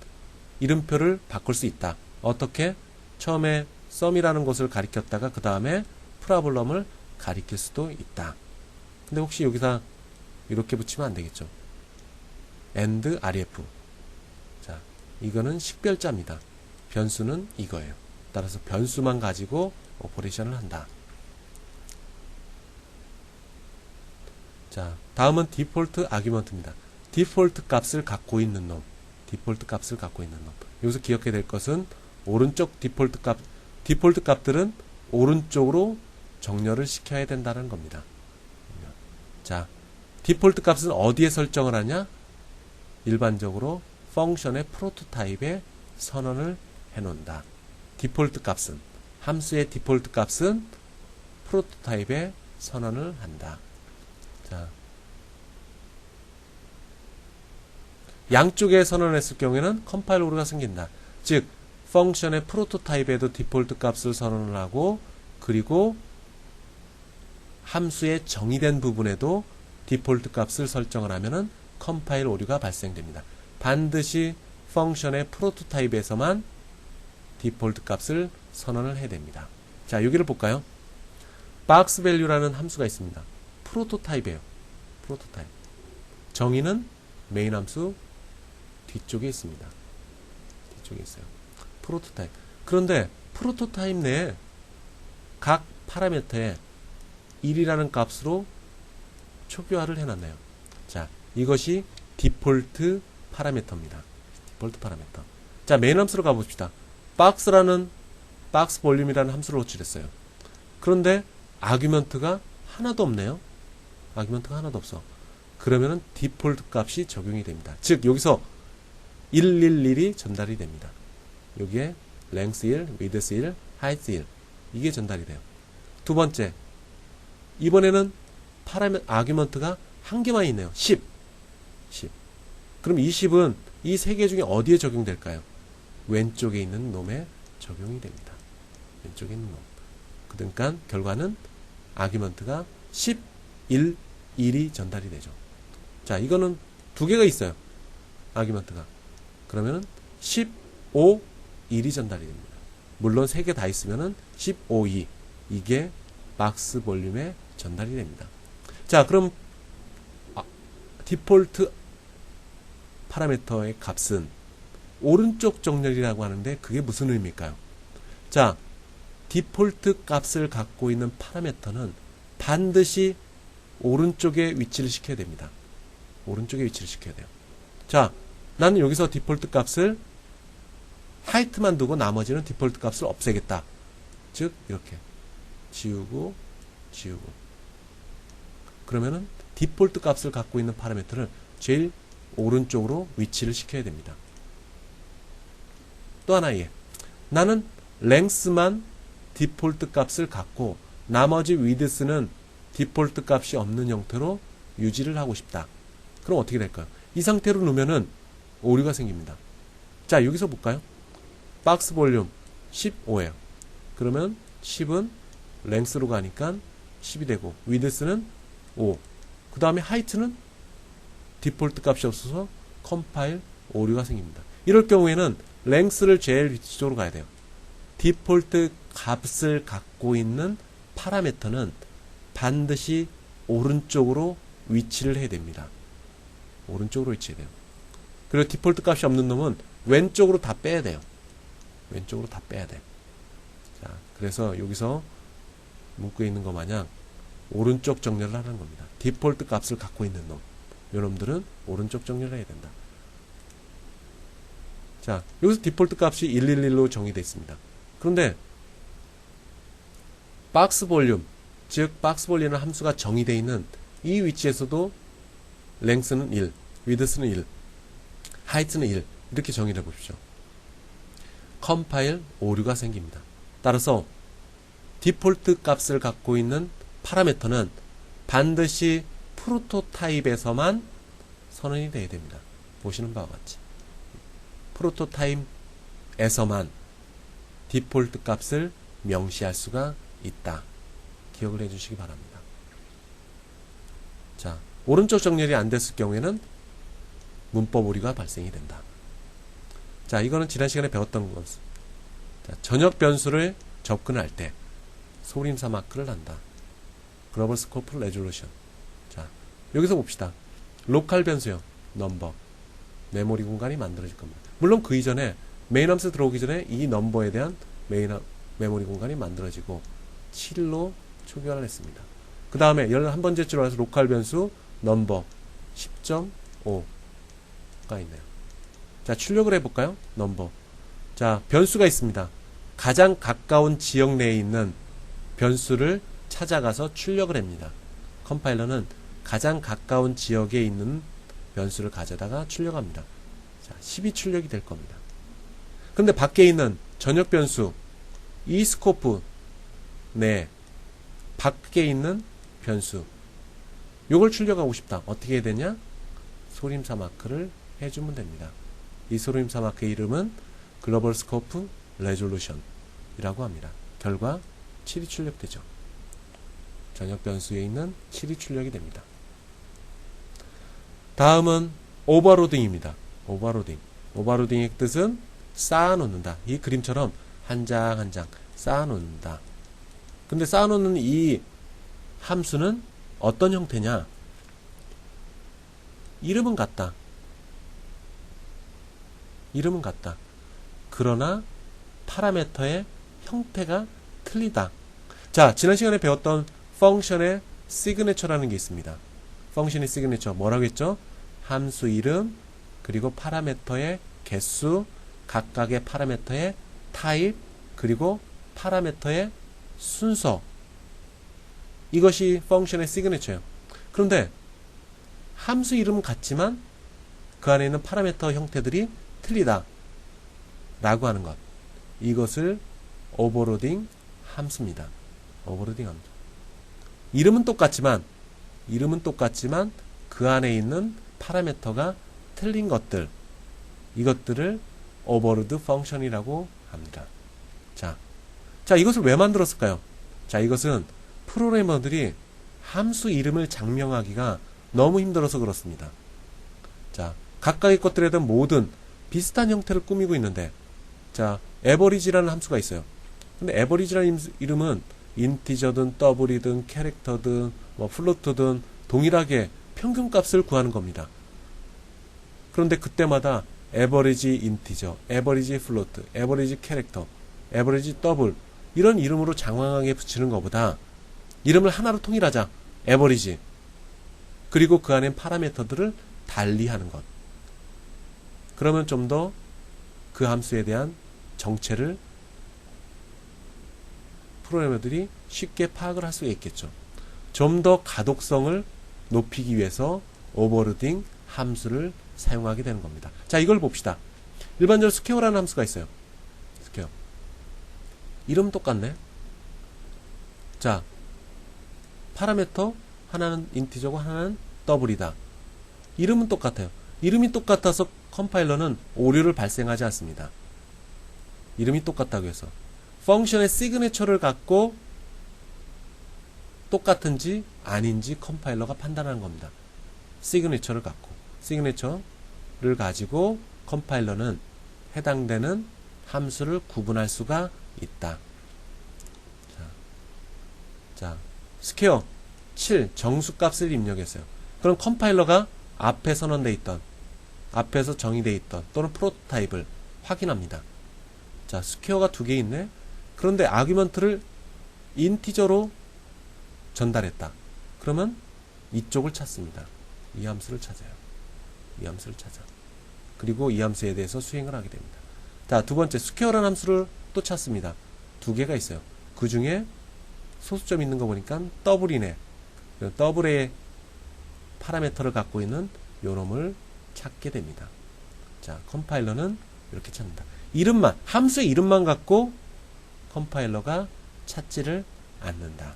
이름표를 바꿀 수 있다. 어떻게? 처음에 sum이라는 곳을 가리켰다가 그 다음에 프로블럼을 가리킬 수도 있다. 근데 혹시 여기다 이렇게 붙이면 안 되겠죠. and ref. 자, 이거는 식별자입니다. 변수는 이거예요. 따라서 변수만 가지고 오퍼레이션을 한다. 자, 다음은 디폴트 아규먼트입니다. 디폴트 값을 갖고 있는 놈. 디폴트 값을 갖고 있는 놈. 여기서 기억해야 될 것은 오른쪽 디폴트 값들은 오른쪽으로 정렬을 시켜야 된다는 겁니다. 자, 디폴트 값은 어디에 설정을 하냐? 일반적으로 펑션의 프로토타입에 선언을 해놓는다. 디폴트 값은, 함수의 디폴트 값은 프로토타입에 선언을 한다. 자, 양쪽에 선언했을 경우에는 컴파일 오류가 생긴다. 즉, 펑션의 프로토타입에도 디폴트 값을 선언을 하고, 그리고 함수의 정의된 부분에도 디폴트 값을 설정을 하면은 컴파일 오류가 발생됩니다. 반드시 펑션의 프로토타입에서만 디폴트 값을 선언을 해야 됩니다. 자, 여기를 볼까요? box value라는 함수가 있습니다. 프로토타입이에요. 프로토타입. 정의는 메인 함수 뒤쪽에 있습니다. 뒤쪽에 있어요. 프로토타입. 그런데 프로토타입 내에 각 파라미터에 1이라는 값으로 초기화를 해놨네요. 자, 이것이 디폴트 파라미터입니다. 디폴트 파라미터. 자, 메인 함수로 가봅시다. 박스 볼륨이라는 함수를 호출했어요. 그런데 아규먼트가 하나도 없네요. 아규먼트가 하나도 없어. 그러면은 디폴트 값이 적용이 됩니다. 즉 여기서 111이 전달이 됩니다. 여기에 length 1, width 1, height 1 이게 전달이 돼요. 두 번째, 이번에는 아규먼트가 한 개만 있네요. 10. 그럼 이 10은 이 세 개 중에 어디에 적용될까요? 왼쪽에 있는 놈에 적용이 됩니다. 왼쪽에 있는 놈. 그러니까 결과는 아규먼트가 10, 1, 1이 전달이 되죠. 자, 이거는 두 개가 있어요. 아규먼트가. 그러면은 15, 1이 전달이 됩니다. 물론 세 개 다 있으면은 15, 2 이게 박스 볼륨에 전달이 됩니다. 자, 그럼 디폴트 파라미터의 값은 오른쪽 정렬이라고 하는데 그게 무슨 의미일까요? 자, 디폴트 값을 갖고 있는 파라미터는 반드시 오른쪽에 위치를 시켜야 됩니다. 오른쪽에 위치를 시켜야 돼요. 자, 나는 여기서 디폴트 값을 하이트만 두고 나머지는 디폴트 값을 없애겠다. 즉 이렇게 지우고 그러면은 디폴트 값을 갖고 있는 파라미터를 제일 오른쪽으로 위치를 시켜야 됩니다. 또 하나에 나는 length만 디폴트 값을 갖고 나머지 width는 디폴트 값이 없는 형태로 유지를 하고 싶다. 그럼 어떻게 될까요? 이 상태로 놓으면은 오류가 생깁니다. 자, 여기서 볼까요? 박스 볼륨 15예요. 그러면 10은 length로 가니까 10이 되고 width는 5. 그 다음에 height는 디폴트 값이 없어서 컴파일 오류가 생깁니다. 이럴 경우에는 length를 제일 위쪽으로 가야 돼요. 디폴트 값을 갖고 있는 파라미터는 반드시 오른쪽으로 위치를 해야 됩니다. 오른쪽으로 위치해야 돼요. 그리고 디폴트 값이 없는 놈은 왼쪽으로 다 빼야 돼요. 왼쪽으로 다 빼야 돼. 자, 그래서 여기서 문구에 있는 것 마냥 오른쪽 정렬을 하는 겁니다. 디폴트 값을 갖고 있는 놈. 요놈들은 오른쪽 정렬을 해야 된다. 자, 여기서 디폴트 값이 111로 정의되어 있습니다. 그런데 박스 볼륨, 즉 박스 볼륨이라는 함수가 정의되어 있는 이 위치에서도 length는 1, width는 1, height는 1 이렇게 정의를 해보십시오. 컴파일 오류가 생깁니다. 따라서 디폴트 값을 갖고 있는 파라미터는 반드시 프로토타입에서만 선언이 되어야 됩니다. 보시는 바와 같이 프로토타입에서만 디폴트 값을 명시할 수가 있다. 기억을 해주시기 바랍니다. 자, 오른쪽 정렬이 안 됐을 경우에는 문법 오류가 발생이 된다. 자, 이거는 지난 시간에 배웠던 것. 자, 전역 변수를 접근할 때 소림사 마크를 한다. 글로벌 스코프 레졸루션. 자, 여기서 봅시다. 로컬 변수요. 넘버. 메모리 공간이 만들어질 겁니다. 물론 그 이전에 메인 함수 들어오기 전에 이 넘버에 대한 메모리 공간이 만들어지고 7로 초기화를 했습니다. 그 다음에 11번째로 해서 로컬 변수 넘버 10.5가 있네요. 자, 출력을 해볼까요? 넘버. 자, 변수가 있습니다. 가장 가까운 지역 내에 있는 변수를 찾아가서 출력을 합니다. 컴파일러는 가장 가까운 지역에 있는 변수를 가져다가 출력합니다. 자, 10이 출력이 될 겁니다. 근데 밖에 있는 전역 변수, 이 스코프 내 밖에 있는 변수, 요걸 출력하고 싶다. 어떻게 해야 되냐? 소림사 마크를 해주면 됩니다. 이 소림사 마크의 이름은 글로벌 스코프 레졸루션 이라고 합니다. 결과 7이 출력되죠. 전역 변수에 있는 7이 출력이 됩니다. 다음은 오버로딩입니다. 오버로딩. 오버로딩의 뜻은 쌓아놓는다. 이 그림처럼 한 장 한 장 쌓아놓는다. 근데 쌓아놓는 이 함수는 어떤 형태냐? 이름은 같다. 이름은 같다. 그러나 파라미터의 형태가 틀리다. 자, 지난 시간에 배웠던 펑션의 시그네처라는 게 있습니다. 펑션의 시그네처 뭐라고 했죠? 함수 이름, 그리고 파라메터의 개수, 각각의 파라메터의 타입, 그리고 파라메터의 순서. 이것이 펑션의 시그네처예요. 그런데 함수 이름은 같지만 그 안에 있는 파라메터 형태들이 틀리다 라고 하는 것, 이것을 오버로딩 함수입니다. 오버로딩 함수. 이름은 똑같지만 그 안에 있는 파라메터가 틀린 것들, 이것들을 오버로드 펑션이라고 합니다. 자, 이것을 왜 만들었을까요? 자, 이것은 프로그래머들이 함수 이름을 장명하기가 너무 힘들어서 그렇습니다. 자, 각각의 것들에 대한 모든 비슷한 형태를 꾸미고 있는데, 자, 에버리지라는 함수가 있어요. 근데 에버리지라는 이름은 인티저든 더블이든 캐릭터든 뭐 플로트든 동일하게 평균값을 구하는 겁니다. 그런데 그때마다 에버리지 인티저, 에버리지 플로트, 에버리지 캐릭터, 에버리지 더블 이런 이름으로 장황하게 붙이는 것보다 이름을 하나로 통일하자. 에버리지. 그리고 그 안에 파라미터들을 달리하는 것. 그러면 좀 더 그 함수에 대한 정체를 프로그래머들이 쉽게 파악을 할 수가 있겠죠. 좀 더 가독성을 높이기 위해서 오버로딩 함수를 사용하게 되는 겁니다. 자, 이걸 봅시다. 일반적으로 스퀘어라는 함수가 있어요. 스퀘어. 이름 똑같네. 자, 파라미터 하나는 인티저고 하나는 더블이다. 이름은 똑같아요. 이름이 똑같아서 컴파일러는 오류를 발생하지 않습니다. 이름이 똑같다고 해서 펑션의 시그네처를 갖고 똑같은지 아닌지 컴파일러가 판단하는 겁니다. 시그네처를 가지고 컴파일러는 해당되는 함수를 구분할 수가 있다. 자, 스퀘어 7 정수값을 입력했어요. 그럼 컴파일러가 앞에 선언되어 있던, 앞에서 정의되어 있던 또는 프로토타입을 확인합니다. 자, 스퀘어가 두 개 있네. 그런데 아규먼트를 인티저로 전달했다. 그러면 이쪽을 찾습니다. 이 함수를 찾아요. 이 함수를 찾아. 그리고 이 함수에 대해서 수행을 하게 됩니다. 자, 두 번째 스퀘어라는 함수를 또 찾습니다. 두 개가 있어요. 그 중에 소수점 있는 거 보니까 더블이네. 더블의 파라미터를 갖고 있는 요놈을 찾게 됩니다. 자, 컴파일러는 이렇게 찾는다. 이름만, 함수의 이름만 갖고 컴파일러가 찾지를 않는다.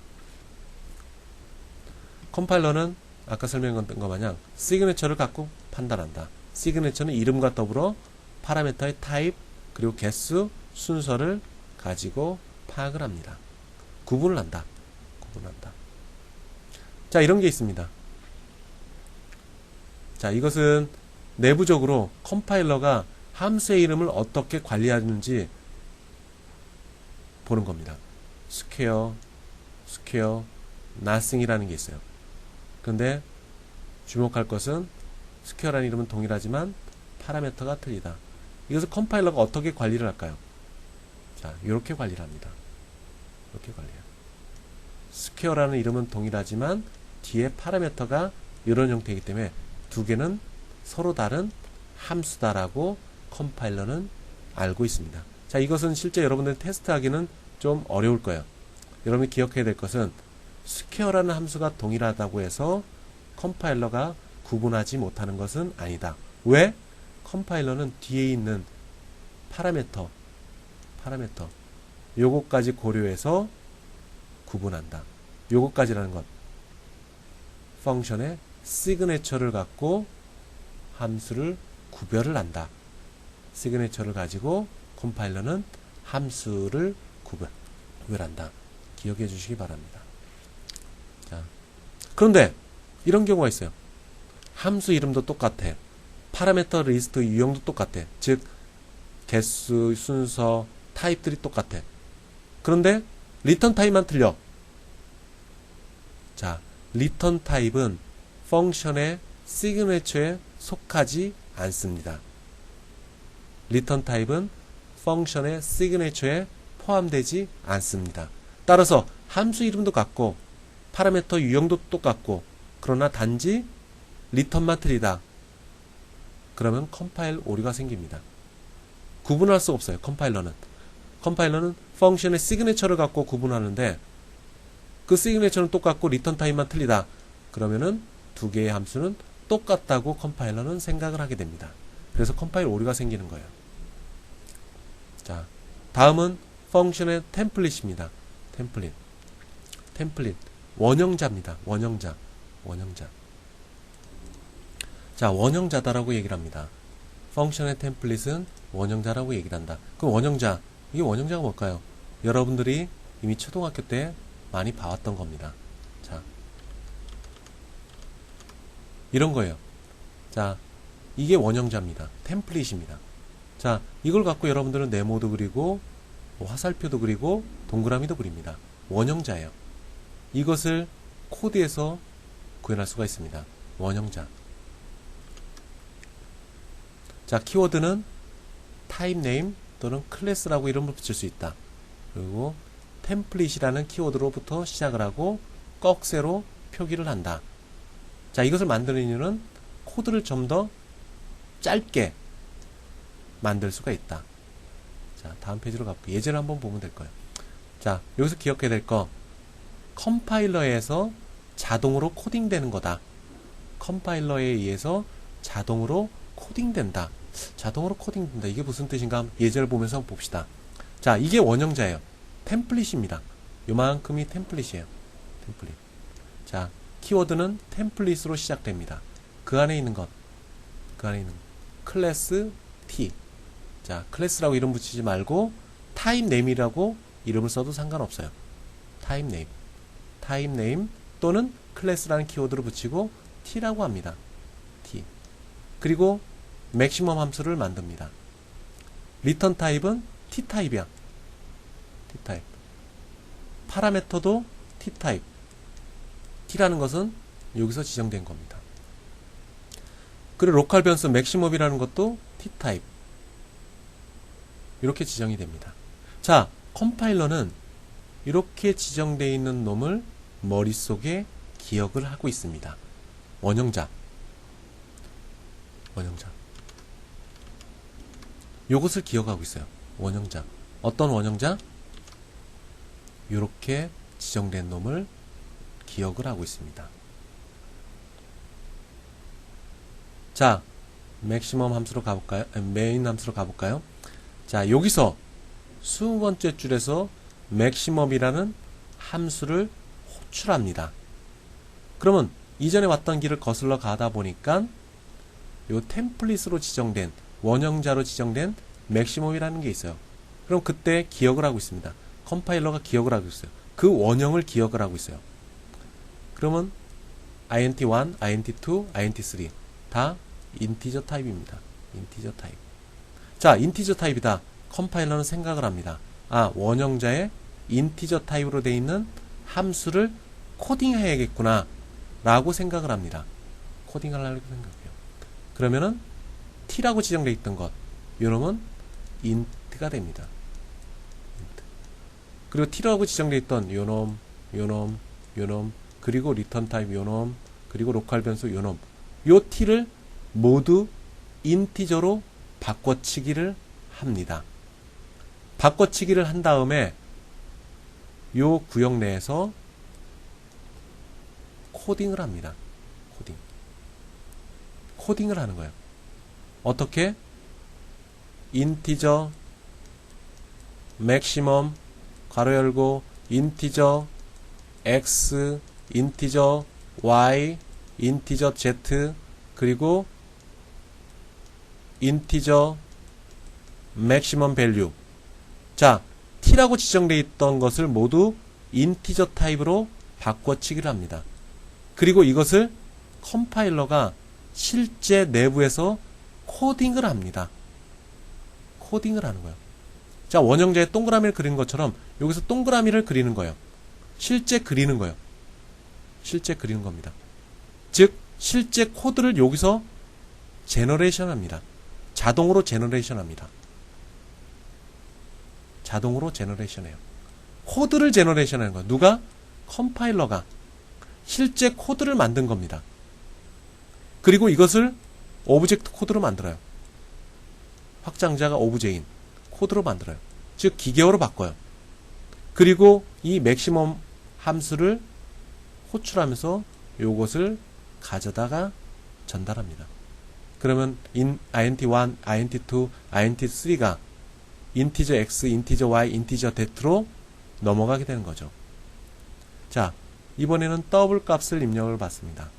컴파일러는 아까 설명했던 것 마냥 시그네처를 갖고 판단한다. 시그네처는 이름과 더불어 파라미터의 타입, 그리고 개수, 순서를 가지고 파악을 합니다. 구분을 한다. 자, 이런 게 있습니다. 자, 이것은 내부적으로 컴파일러가 함수의 이름을 어떻게 관리하는지 보는 겁니다. 스퀘어, nothing이라는 게 있어요. 그런데 주목할 것은 스퀘어라는 이름은 동일하지만 파라미터가 틀리다. 이것을 컴파일러가 어떻게 관리를 할까요? 자, 이렇게 관리를 합니다. 이렇게 관리해요. 스퀘어라는 이름은 동일하지만 뒤에 파라미터가 이런 형태이기 때문에 두 개는 서로 다른 함수다라고 컴파일러는 알고 있습니다. 자, 이것은 실제 여러분들 테스트하기는 좀 어려울 거예요. 여러분이 기억해야 될 것은 스퀘어라는 함수가 동일하다고 해서 컴파일러가 구분하지 못하는 것은 아니다. 왜? 컴파일러는 뒤에 있는 파라미터 요것까지 고려해서 구분한다. 요것까지라는 것, 펑션의 시그네처를 갖고 함수를 구별을 한다. 시그네처를 가지고 컴파일러는 함수를 구별한다. 기억해 주시기 바랍니다. 자, 그런데 이런 경우가 있어요. 함수 이름도 똑같아. 파라미터 리스트 유형도 똑같아. 즉 개수, 순서, 타입들이 똑같아. 그런데 리턴 타입만 틀려. 자, 리턴 타입은 펑션의 시그네처에 속하지 않습니다. 리턴 타입은 펑션의 시그네처에 포함되지 않습니다. 따라서 함수 이름도 같고 파라미터 유형도 똑같고 그러나 단지 리턴만 틀리다. 그러면 컴파일 오류가 생깁니다. 구분할 수 없어요. 컴파일러는 펑션의 시그니처를 갖고 구분하는데 그 시그니처는 똑같고 리턴 타입만 틀리다. 그러면은 두 개의 함수는 똑같다고 컴파일러는 생각을 하게 됩니다. 그래서 컴파일 오류가 생기는 거예요. 자, 다음은 펑션의 템플릿입니다. 템플릿. 원형자입니다. 원형자. 자, 원형자다라고 얘기를 합니다. 펑션의 템플릿은 원형자라고 얘기를 한다. 그럼 원형자, 이게 원형자가 뭘까요? 여러분들이 이미 초등학교 때 많이 봐왔던 겁니다. 자, 이런 거예요. 자, 이게 원형자입니다. 템플릿입니다. 자, 이걸 갖고 여러분들은 네모도 그리고 화살표도 그리고 동그라미도 그립니다. 원형자예요. 이것을 코드에서 구현할 수가 있습니다. 원형자. 자, 키워드는 타입 네임 또는 클래스라고 이름을 붙일 수 있다. 그리고 템플릿이라는 키워드로부터 시작을 하고 꺽쇠로 표기를 한다. 자, 이것을 만드는 이유는 코드를 좀 더 짧게 만들 수가 있다. 자, 다음 페이지로 가볼게요. 예제를 한번 보면 될 거예요. 자, 여기서 기억해야 될 거, 컴파일러에서 자동으로 코딩되는 거다. 컴파일러에 의해서 자동으로 코딩된다. 자동으로 코딩된다. 이게 무슨 뜻인가? 한번 예제를 보면서 한번 봅시다. 자, 이게 원형자예요. 템플릿입니다. 요만큼이 템플릿이에요. 템플릿. 자, 키워드는 템플릿으로 시작됩니다. 그 안에 있는 클래스 T. 자, 클래스라고 이름 붙이지 말고 타입 네임이라고 이름을 써도 상관없어요. 타입 네임 또는 클래스라는 키워드를 붙이고 T라고 합니다. T. 그리고 맥시멈 함수를 만듭니다. 리턴 타입은 T타입이야. T타입. 파라메터도 T타입. T라는 것은 여기서 지정된 겁니다. 그리고 로컬 변수 맥시멈이라는 것도 T타입. 이렇게 지정이 됩니다. 자, 컴파일러는 이렇게 지정되어 있는 놈을 머릿속에 기억을 하고 있습니다. 원형자. 요것을 기억하고 있어요. 원형자. 어떤 원형자? 이렇게 지정된 놈을 기억을 하고 있습니다. 자, 맥시멈 함수로 가볼까요? 메인 함수로 가볼까요? 자, 여기서 20번째 줄에서 맥시멈이라는 함수를 호출합니다. 그러면 이전에 왔던 길을 거슬러 가다 보니까 요 템플릿으로 지정된 원형자로 지정된 맥시멈이라는 게 있어요. 그럼 그때 기억을 하고 있습니다. 컴파일러가 기억을 하고 있어요. 그 원형을 기억을 하고 있어요. 그러면 int1, int2, int3 다 인티저 타입입니다. 인티저 타입. 자, 인티저 타입이다. 컴파일러는 생각을 합니다. 아, 원형자의 인티저 타입으로 되어 있는 함수를 코딩해야겠구나 라고 생각을 합니다. 코딩을 하려고 생각해요. 그러면은 t라고 지정되어 있던 것, 요놈은 int가 됩니다. 그리고 t라고 지정되어 있던 요놈, 그리고 리턴 타입 요놈, 그리고 로컬 변수 요놈, 요 t를 모두 인티저로 바꿔치기를 합니다. 바꿔치기를 한 다음에 요 구역 내에서 코딩을 합니다. 코딩을 하는 거예요. 어떻게? 인티저 맥시멈 괄호 열고 인티저 x, 인티저 y, 인티저 z, 그리고 인티저 맥시멈 밸류. 자, t라고 지정되어 있던 것을 모두 인티저 타입으로 바꿔치기를 합니다. 그리고 이것을 컴파일러가 실제 내부에서 코딩을 합니다. 코딩을 하는 거예요. 자, 원형자에 동그라미를 그린 것처럼 여기서 동그라미를 그리는 거예요. 실제 그리는 거예요. 실제 그리는 겁니다. 즉, 실제 코드를 여기서 제너레이션 합니다. 자동으로 제너레이션 합니다. 자동으로 제너레이션 해요. 코드를 제너레이션 하는 거예요. 누가? 컴파일러가 실제 코드를 만든 겁니다. 그리고 이것을 오브젝트 코드로 만들어요. 확장자가 오브제인 코드로 만들어요. 즉 기계어로 바꿔요. 그리고 이 맥시멈 함수를 호출하면서 요것을 가져다가 전달합니다. 그러면 int1, int2, int3가 인티저 x, 인티저 y, 인티저 that로 넘어가게 되는 거죠. 자, 이번에는 더블 값을 입력을 받습니다.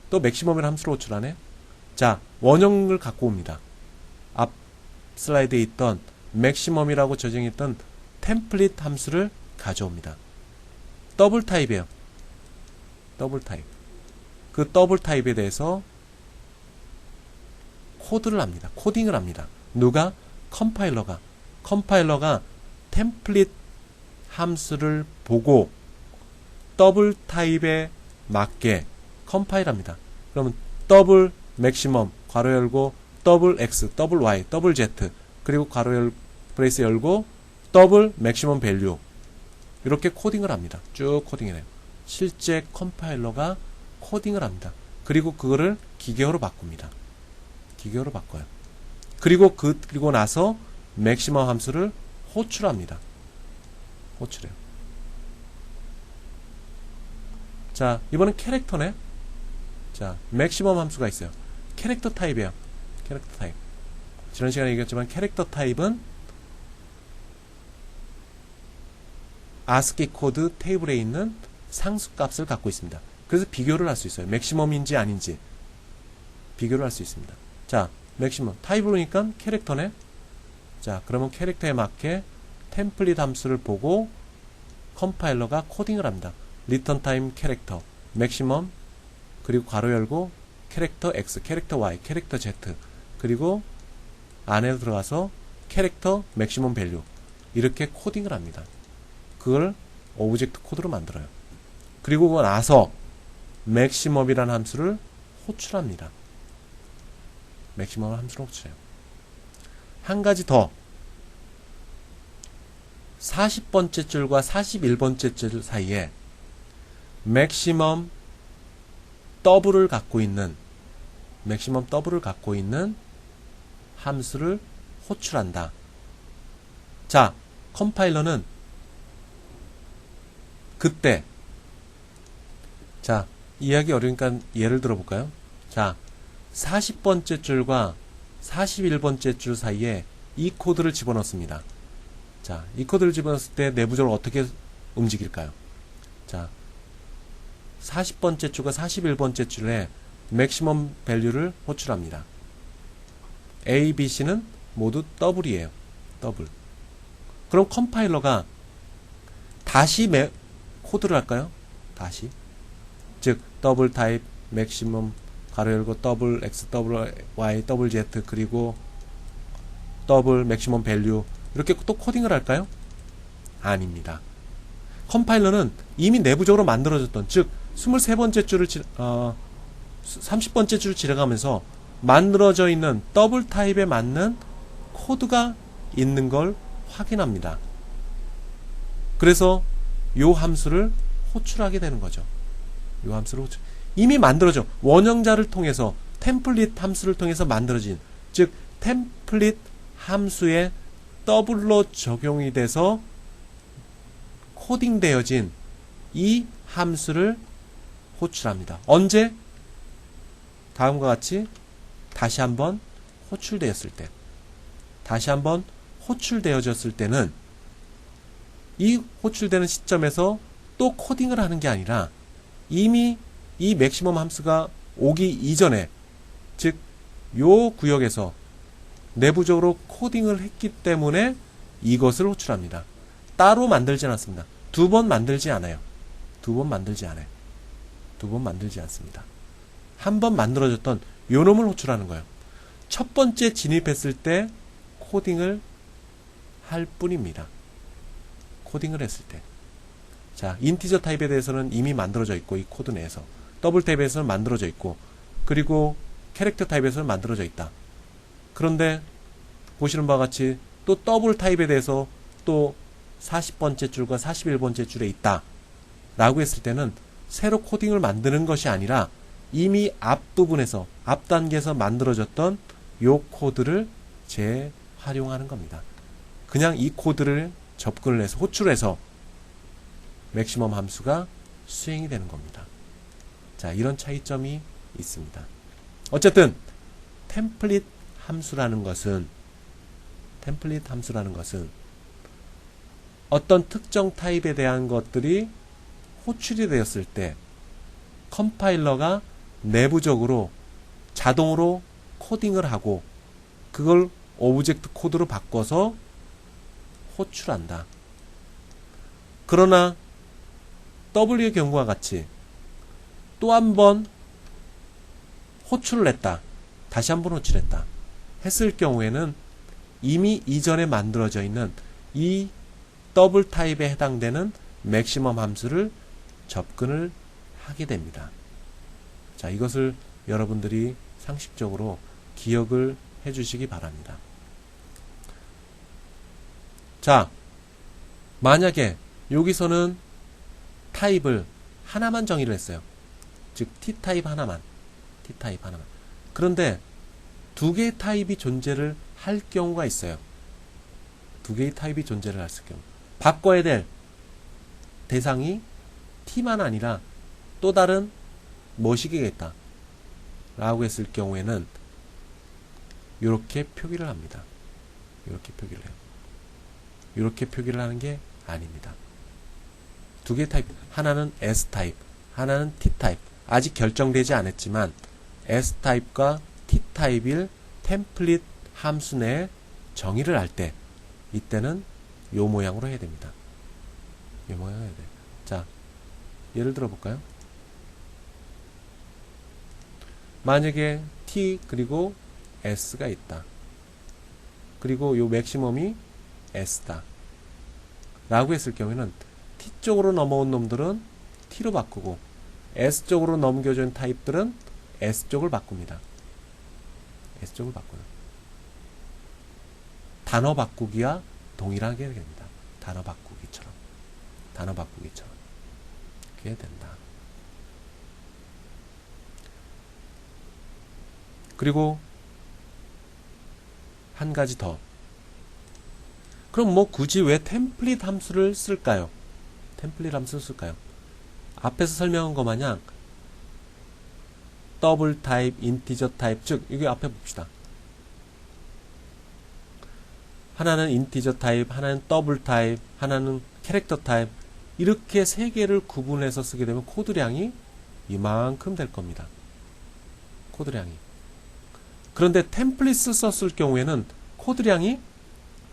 또 맥시멈이라는 함수를 호출하네. 자, 원형을 갖고 옵니다. 앞 슬라이드에 있던 맥시멈이라고 저장했던 템플릿 함수를 가져옵니다. 더블 타입이에요. 더블 타입. 그 더블 타입에 대해서 코드를 합니다. 코딩을 합니다. 누가? 컴파일러가. 컴파일러가 템플릿 함수를 보고 더블 타입에 맞게 컴파일합니다. 그러면 더블 맥시멈 괄호 열고 더블 x, 더블 y, 더블 z 그리고 괄호 열 브레이스 열고 더블 맥시멈 밸류 이렇게 코딩을 합니다. 쭉 코딩해내요. 실제 컴파일러가 코딩을 합니다. 그리고 그거를 기계어로 바꿉니다. 기계어로 바꿔요. 그리고 나서 맥시멈 함수를 호출합니다. 호출해요. 자, 이번엔 캐릭터네. 자, 맥시멈 함수가 있어요. 캐릭터 타입이에요. 캐릭터 타입. 지난 시간에 얘기했지만 캐릭터 타입은 ASCII 코드 테이블에 있는 상수값을 갖고 있습니다. 그래서 비교를 할 수 있어요. 맥시멈인지 아닌지 비교를 할 수 있습니다. 자, 맥시멈 타입을 보니까 캐릭터네. 자, 그러면 캐릭터에 맞게 템플릿 함수를 보고 컴파일러가 코딩을 합니다. 리턴 타임 캐릭터 맥시멈 그리고 괄호 열고 캐릭터 x, 캐릭터 y, 캐릭터 z 그리고 안에 들어가서 캐릭터 맥시멈 밸류 이렇게 코딩을 합니다. 그걸 오브젝트 코드로 만들어요. 그리고 그거 나서 맥시멈이라는 함수를 호출합니다. 맥시멈 함수를 호출해요. 한 가지 더 40번째 줄과 41번째 줄 사이에 맥시멈 더블을 갖고 있는 함수를 호출한다. 자, 컴파일러는 그때 자, 이해하기 어려우니까 예를 들어볼까요? 자, 40번째 줄과 41번째 줄 사이에 이 코드를 집어넣습니다. 자, 이 코드를 집어넣었을 때 내부적으로 어떻게 움직일까요? 자, 40번째 줄과 41번째 줄에 맥시멈 밸류를 호출합니다. A, B, C는 모두 더블이에요. 더블. 그럼 컴파일러가 다시 코드를 할까요? 다시. 즉, 더블 타입, 맥시멈, 가로 열고 더블 x, 더블 y, 더블 z 그리고 더블 맥시멈 밸류 이렇게 또 코딩을 할까요? 아닙니다. 컴파일러는 이미 내부적으로 만들어졌던 즉 23번째 줄을 30번째 줄을 지나가면서 만들어져 있는 더블 타입에 맞는 코드가 있는 걸 확인합니다. 그래서 요 함수를 호출하게 되는 거죠. 요 함수를 이미 만들어져 원형자를 통해서 템플릿 함수를 통해서 만들어진 즉 템플릿 함수에 더블로 적용이 돼서 코딩되어진 이 함수를 호출합니다. 언제? 다음과 같이 다시 한번 호출되었을 때 다시 한번 호출되어졌을 때는 이 호출되는 시점에서 또 코딩을 하는 게 아니라 이미 이 맥시멈 함수가 오기 이전에 즉 요 구역에서 내부적으로 코딩을 했기 때문에 이것을 호출합니다. 따로 만들지 않았습니다. 두 번 만들지 않아요. 두 번 만들지 않습니다. 한 번 만들어졌던 요 놈을 호출하는 거예요. 첫 번째 진입했을 때 코딩을 할 뿐입니다. 코딩을 했을 때. 자, 인티저 타입에 대해서는 이미 만들어져 있고 이 코드 내에서 더블 타입에서는 만들어져 있고 그리고 캐릭터 타입에서는 만들어져 있다. 그런데 보시는 바와 같이 또 더블 타입에 대해서 또 40번째 줄과 41번째 줄에 있다 라고 했을 때는 새로 코딩을 만드는 것이 아니라 이미 앞부분에서 앞 단계에서 만들어졌던 요 코드를 재활용하는 겁니다. 그냥 이 코드를 접근을 해서 호출해서 맥시멈 함수가 수행이 되는 겁니다. 자, 이런 차이점이 있습니다. 어쨌든 템플릿 함수라는 것은 어떤 특정 타입에 대한 것들이 호출이 되었을 때 컴파일러가 내부적으로 자동으로 코딩을 하고 그걸 오브젝트 코드로 바꿔서 호출한다. 그러나 W의 경우와 같이 또 한 번 호출을 했다. 다시 한 번 호출했다. 했을 경우에는 이미 이전에 만들어져 있는 이 더블 타입에 해당되는 맥시멈 함수를 접근을 하게 됩니다. 자, 이것을 여러분들이 상식적으로 기억을 해 주시기 바랍니다. 자, 만약에 여기서는 타입을 하나만 정의를 했어요. 즉 T타입 하나만. 그런데 두 개의 타입이 존재를 할 경우가 있어요. 두 개의 타입이 존재를 했을 경우 바꿔야 될 대상이 T만 아니라 또 다른 뭐시기겠다 라고 했을 경우에는 이렇게 표기를 합니다. 이렇게 표기를 해요. 이렇게 표기를 하는 게 아닙니다. 두 개의 타입, 하나는 S타입, 하나는 T타입. 아직 결정되지 않았지만 S타입과 T타입일 템플릿 함수 내에 정의를 할 때 이때는 요 모양으로 해야 됩니다. 요 모양으로 해야 돼요. 자, 예를 들어 볼까요? 만약에 T 그리고 S가 있다. 그리고 요 맥시멈이 S다. 라고 했을 경우에는 T 쪽으로 넘어온 놈들은 T로 바꾸고 S 쪽으로 넘겨준 타입들은 S 쪽을 바꿉니다. S 쪽을 바꾸는. 단어 바꾸기와 동일하게 됩니다. 단어 바꾸기처럼. 그게 된다. 그리고 한 가지 더. 그럼 뭐 굳이 왜 템플릿 함수를 쓸까요? 앞에서 설명한 것 마냥 더블 타입, 인티저 타입, 즉 이게 앞에 봅시다. 하나는 인티저 타입, 하나는 더블 타입, 하나는 캐릭터 타입, 이렇게 세 개를 구분해서 쓰게 되면 코드량이 이만큼 될 겁니다. 코드량이. 그런데 템플릿을 썼을 경우에는 코드량이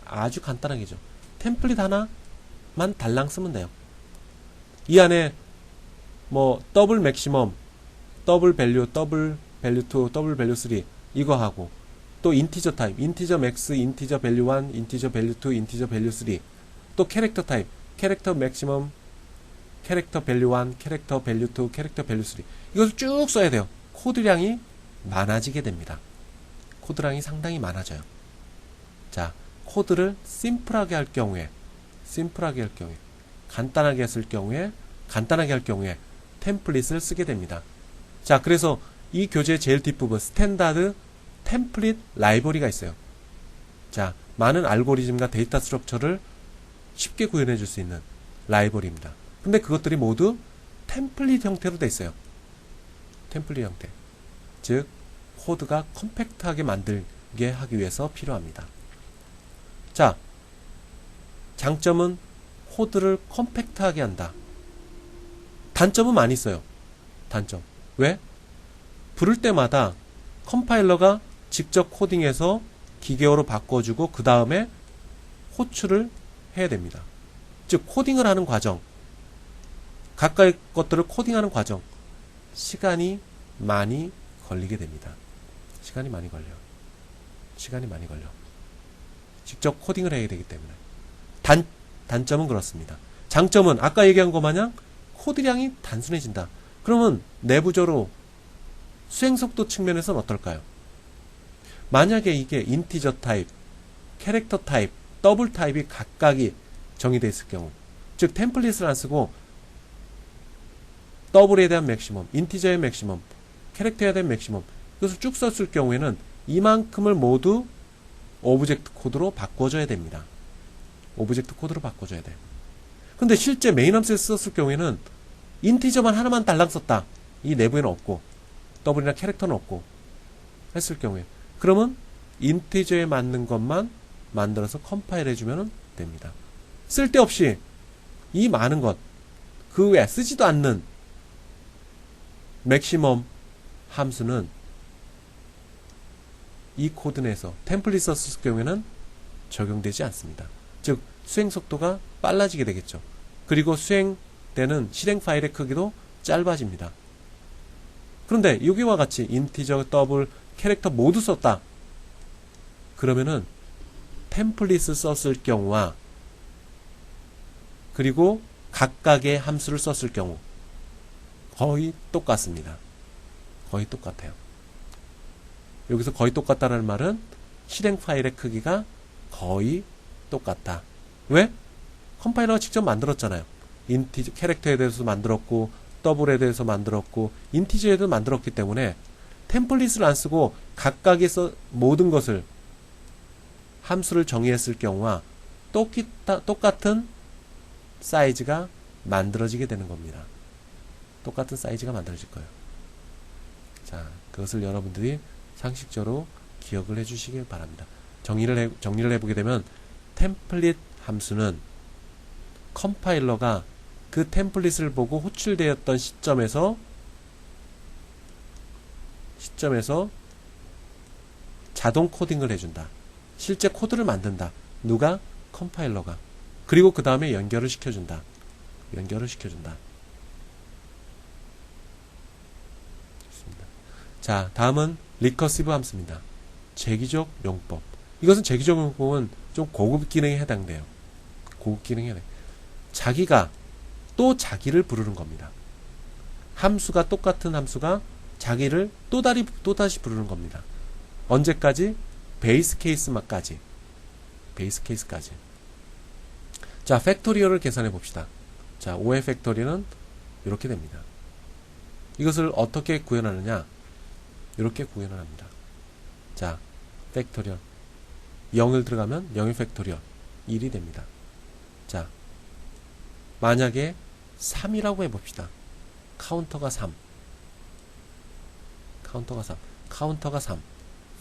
아주 간단하게죠. 템플릿 하나만 달랑 쓰면 돼요. 이 안에 뭐 더블 맥시멈, 더블 밸류, 더블 밸류 2, 더블 밸류 3 이거 하고 또 인티저 타입, 인티저 맥스, 인티저 밸류 1, 인티저 밸류 2, 인티저 밸류 3 또 캐릭터 타입, 캐릭터 맥시멈, 캐릭터 밸류 1, 캐릭터 밸류 2, 캐릭터 밸류 3 이것을 쭉 써야 돼요. 코드량이 많아지게 됩니다. 코드량이 상당히 많아져요. 자, 코드를 심플하게 할 경우에 간단하게 할 경우에 템플릿을 쓰게 됩니다. 자, 그래서 이 교재의 제일 뒷부분 스탠다드 템플릿 라이브러리가 있어요. 자, 많은 알고리즘과 데이터 스트럭처를 쉽게 구현해 줄 수 있는 라이브러리입니다. 근데 그것들이 모두 템플릿 형태로 돼 있어요. 템플릿 형태. 즉 코드가 컴팩트하게 만들게 하기 위해서 필요합니다. 자, 장점은 코드를 컴팩트하게 한다. 단점은 많이 있어요. 단점. 왜? 부를 때마다 컴파일러가 직접 코딩해서 기계어로 바꿔주고 그 다음에 호출을 해야 됩니다. 즉 코딩을 하는 과정, 각각의 것들을 코딩하는 과정, 시간이 많이 걸리게 됩니다. 시간이 많이 걸려. 직접 코딩을 해야 되기 때문에. 단점은 그렇습니다. 장점은 아까 얘기한 것 마냥 코드량이 단순해진다. 그러면 내부적으로 수행속도 측면에서는 어떨까요? 만약에 이게 인티저 타입, 캐릭터 타입, 더블 타입이 각각이 정의되어 있을 경우, 즉 템플릿을 안 쓰고 더블에 대한 맥시멈, 인티저의 맥시멈, 캐릭터에 대한 맥시멈 이것을 쭉 썼을 경우에는 이만큼을 모두 오브젝트 코드로 바꿔줘야 됩니다. 오브젝트 코드로 바꿔줘야 돼. 근데 실제 메인 함수에 썼을 경우에는 인티저만 하나만 달랑 썼다. 이 내부에는 없고 더블이나 캐릭터는 없고 했을 경우에 그러면 인티저에 맞는 것만 만들어서 컴파일 해주면 됩니다. 쓸데없이 이 많은 것 그 외에 쓰지도 않는 맥시멈 함수는 이 코드 내에서 템플릿 썼을 경우에는 적용되지 않습니다. 즉 수행 속도가 빨라지게 되겠죠. 그리고 수행되는 실행 파일의 크기도 짧아집니다. 그런데 여기와 같이 인티저, 더블, 캐릭터 모두 썼다. 그러면은 템플릿을 썼을 경우와 그리고 각각의 함수를 썼을 경우 거의 똑같습니다. 거의 똑같아요. 여기서 거의 똑같다는 말은 실행 파일의 크기가 거의 똑같다. 왜? 컴파일러가 직접 만들었잖아요. 인티저, 캐릭터에 대해서 만들었고 더블에 대해서 만들었고 인티저에 대해서 만들었기 때문에 템플릿을 안 쓰고 각각의 모든 것을 함수를 정의했을 경우와 똑같은 사이즈가 만들어지게 되는 겁니다. 똑같은 사이즈가 만들어질 거예요. 자, 그것을 여러분들이 상식적으로 기억을 해주시길 바랍니다. 정리를 해보게 되면 템플릿 함수는 컴파일러가 그 템플릿을 보고 호출되었던 시점에서 자동 코딩을 해준다. 실제 코드를 만든다. 누가? 컴파일러가. 그리고 그 다음에 연결을 시켜준다. 좋습니다. 자, 다음은 리커시브 함수입니다. 재기적 용법. 이것은 재기적 용법은 좀 고급 기능에 해당돼요. 자기가 또 자기를 부르는 겁니다. 함수가 똑같은 함수가 자기를 또다시 부르는 겁니다. 언제까지? 베이스 케이스까지. 자, 팩토리얼을 계산해 봅시다. 자, 5의 팩토리얼은 이렇게 됩니다. 이것을 어떻게 구현하느냐? 이렇게 구현을 합니다. 자, 팩토리얼 0을 들어가면 0의 팩토리얼 1이 됩니다. 자, 만약에 3이라고 해봅시다. 카운터가 3.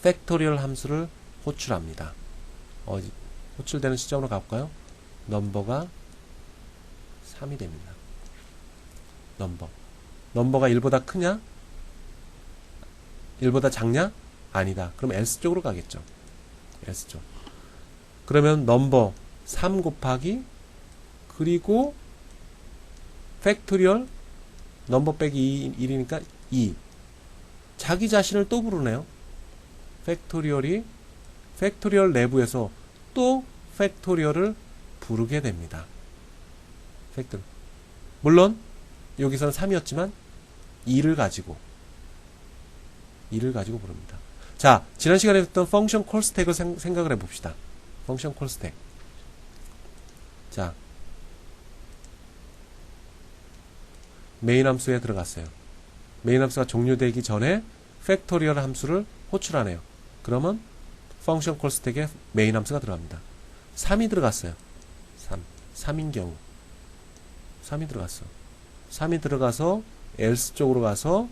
팩토리얼 함수를 호출합니다. 호출되는 시점으로 가볼까요? 넘버가 3이 됩니다. 넘버가 1보다 크냐? 1보다 작냐? 아니다. 그럼 else 쪽으로 가겠죠. else 쪽. 그러면 넘버 3 곱하기 그리고 팩토리얼 넘버 빼기 1이니까 2. 자기 자신을 또 부르네요. 팩토리얼 내부에서 또 팩토리얼을 부르게 됩니다. 물론 여기서는 3이었지만 2를 가지고 부릅니다. 자, 지난 시간에 했던 펑션 콜 스택을 생각을 해봅시다. 펑션 콜 스택. 자, 메인 함수에 들어갔어요. 메인 함수가 종료되기 전에 팩토리얼 함수를 호출하네요. 그러면 펑션 콜 스택에 메인 함수가 들어갑니다. 3이 들어갔어요. 3인 경우 3이 들어갔어. 3이 들어가서 else 쪽으로 가서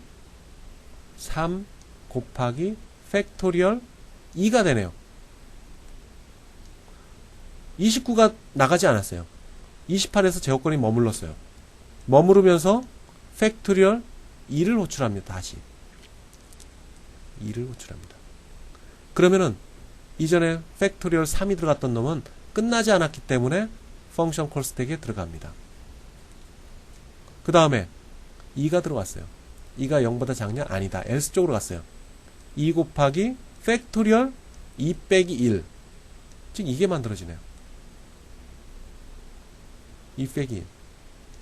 3 곱하기 팩토리얼 2가 되네요. 29가 나가지 않았어요. 28에서 제곱권이 머물렀어요. 머무르면서 팩토리얼 2를 호출합니다. 다시 2를 호출합니다. 그러면은 이전에 팩토리얼 3이 들어갔던 놈은 끝나지 않았기 때문에 펑션 콜 스택에 들어갑니다. 그 다음에 2가 들어갔어요. 2가 0보다 작냐? 아니다. else 쪽으로 갔어요. 2 곱하기 팩토리얼 2 빼기 1. 즉 이게 만들어지네요. 2 빼기 1.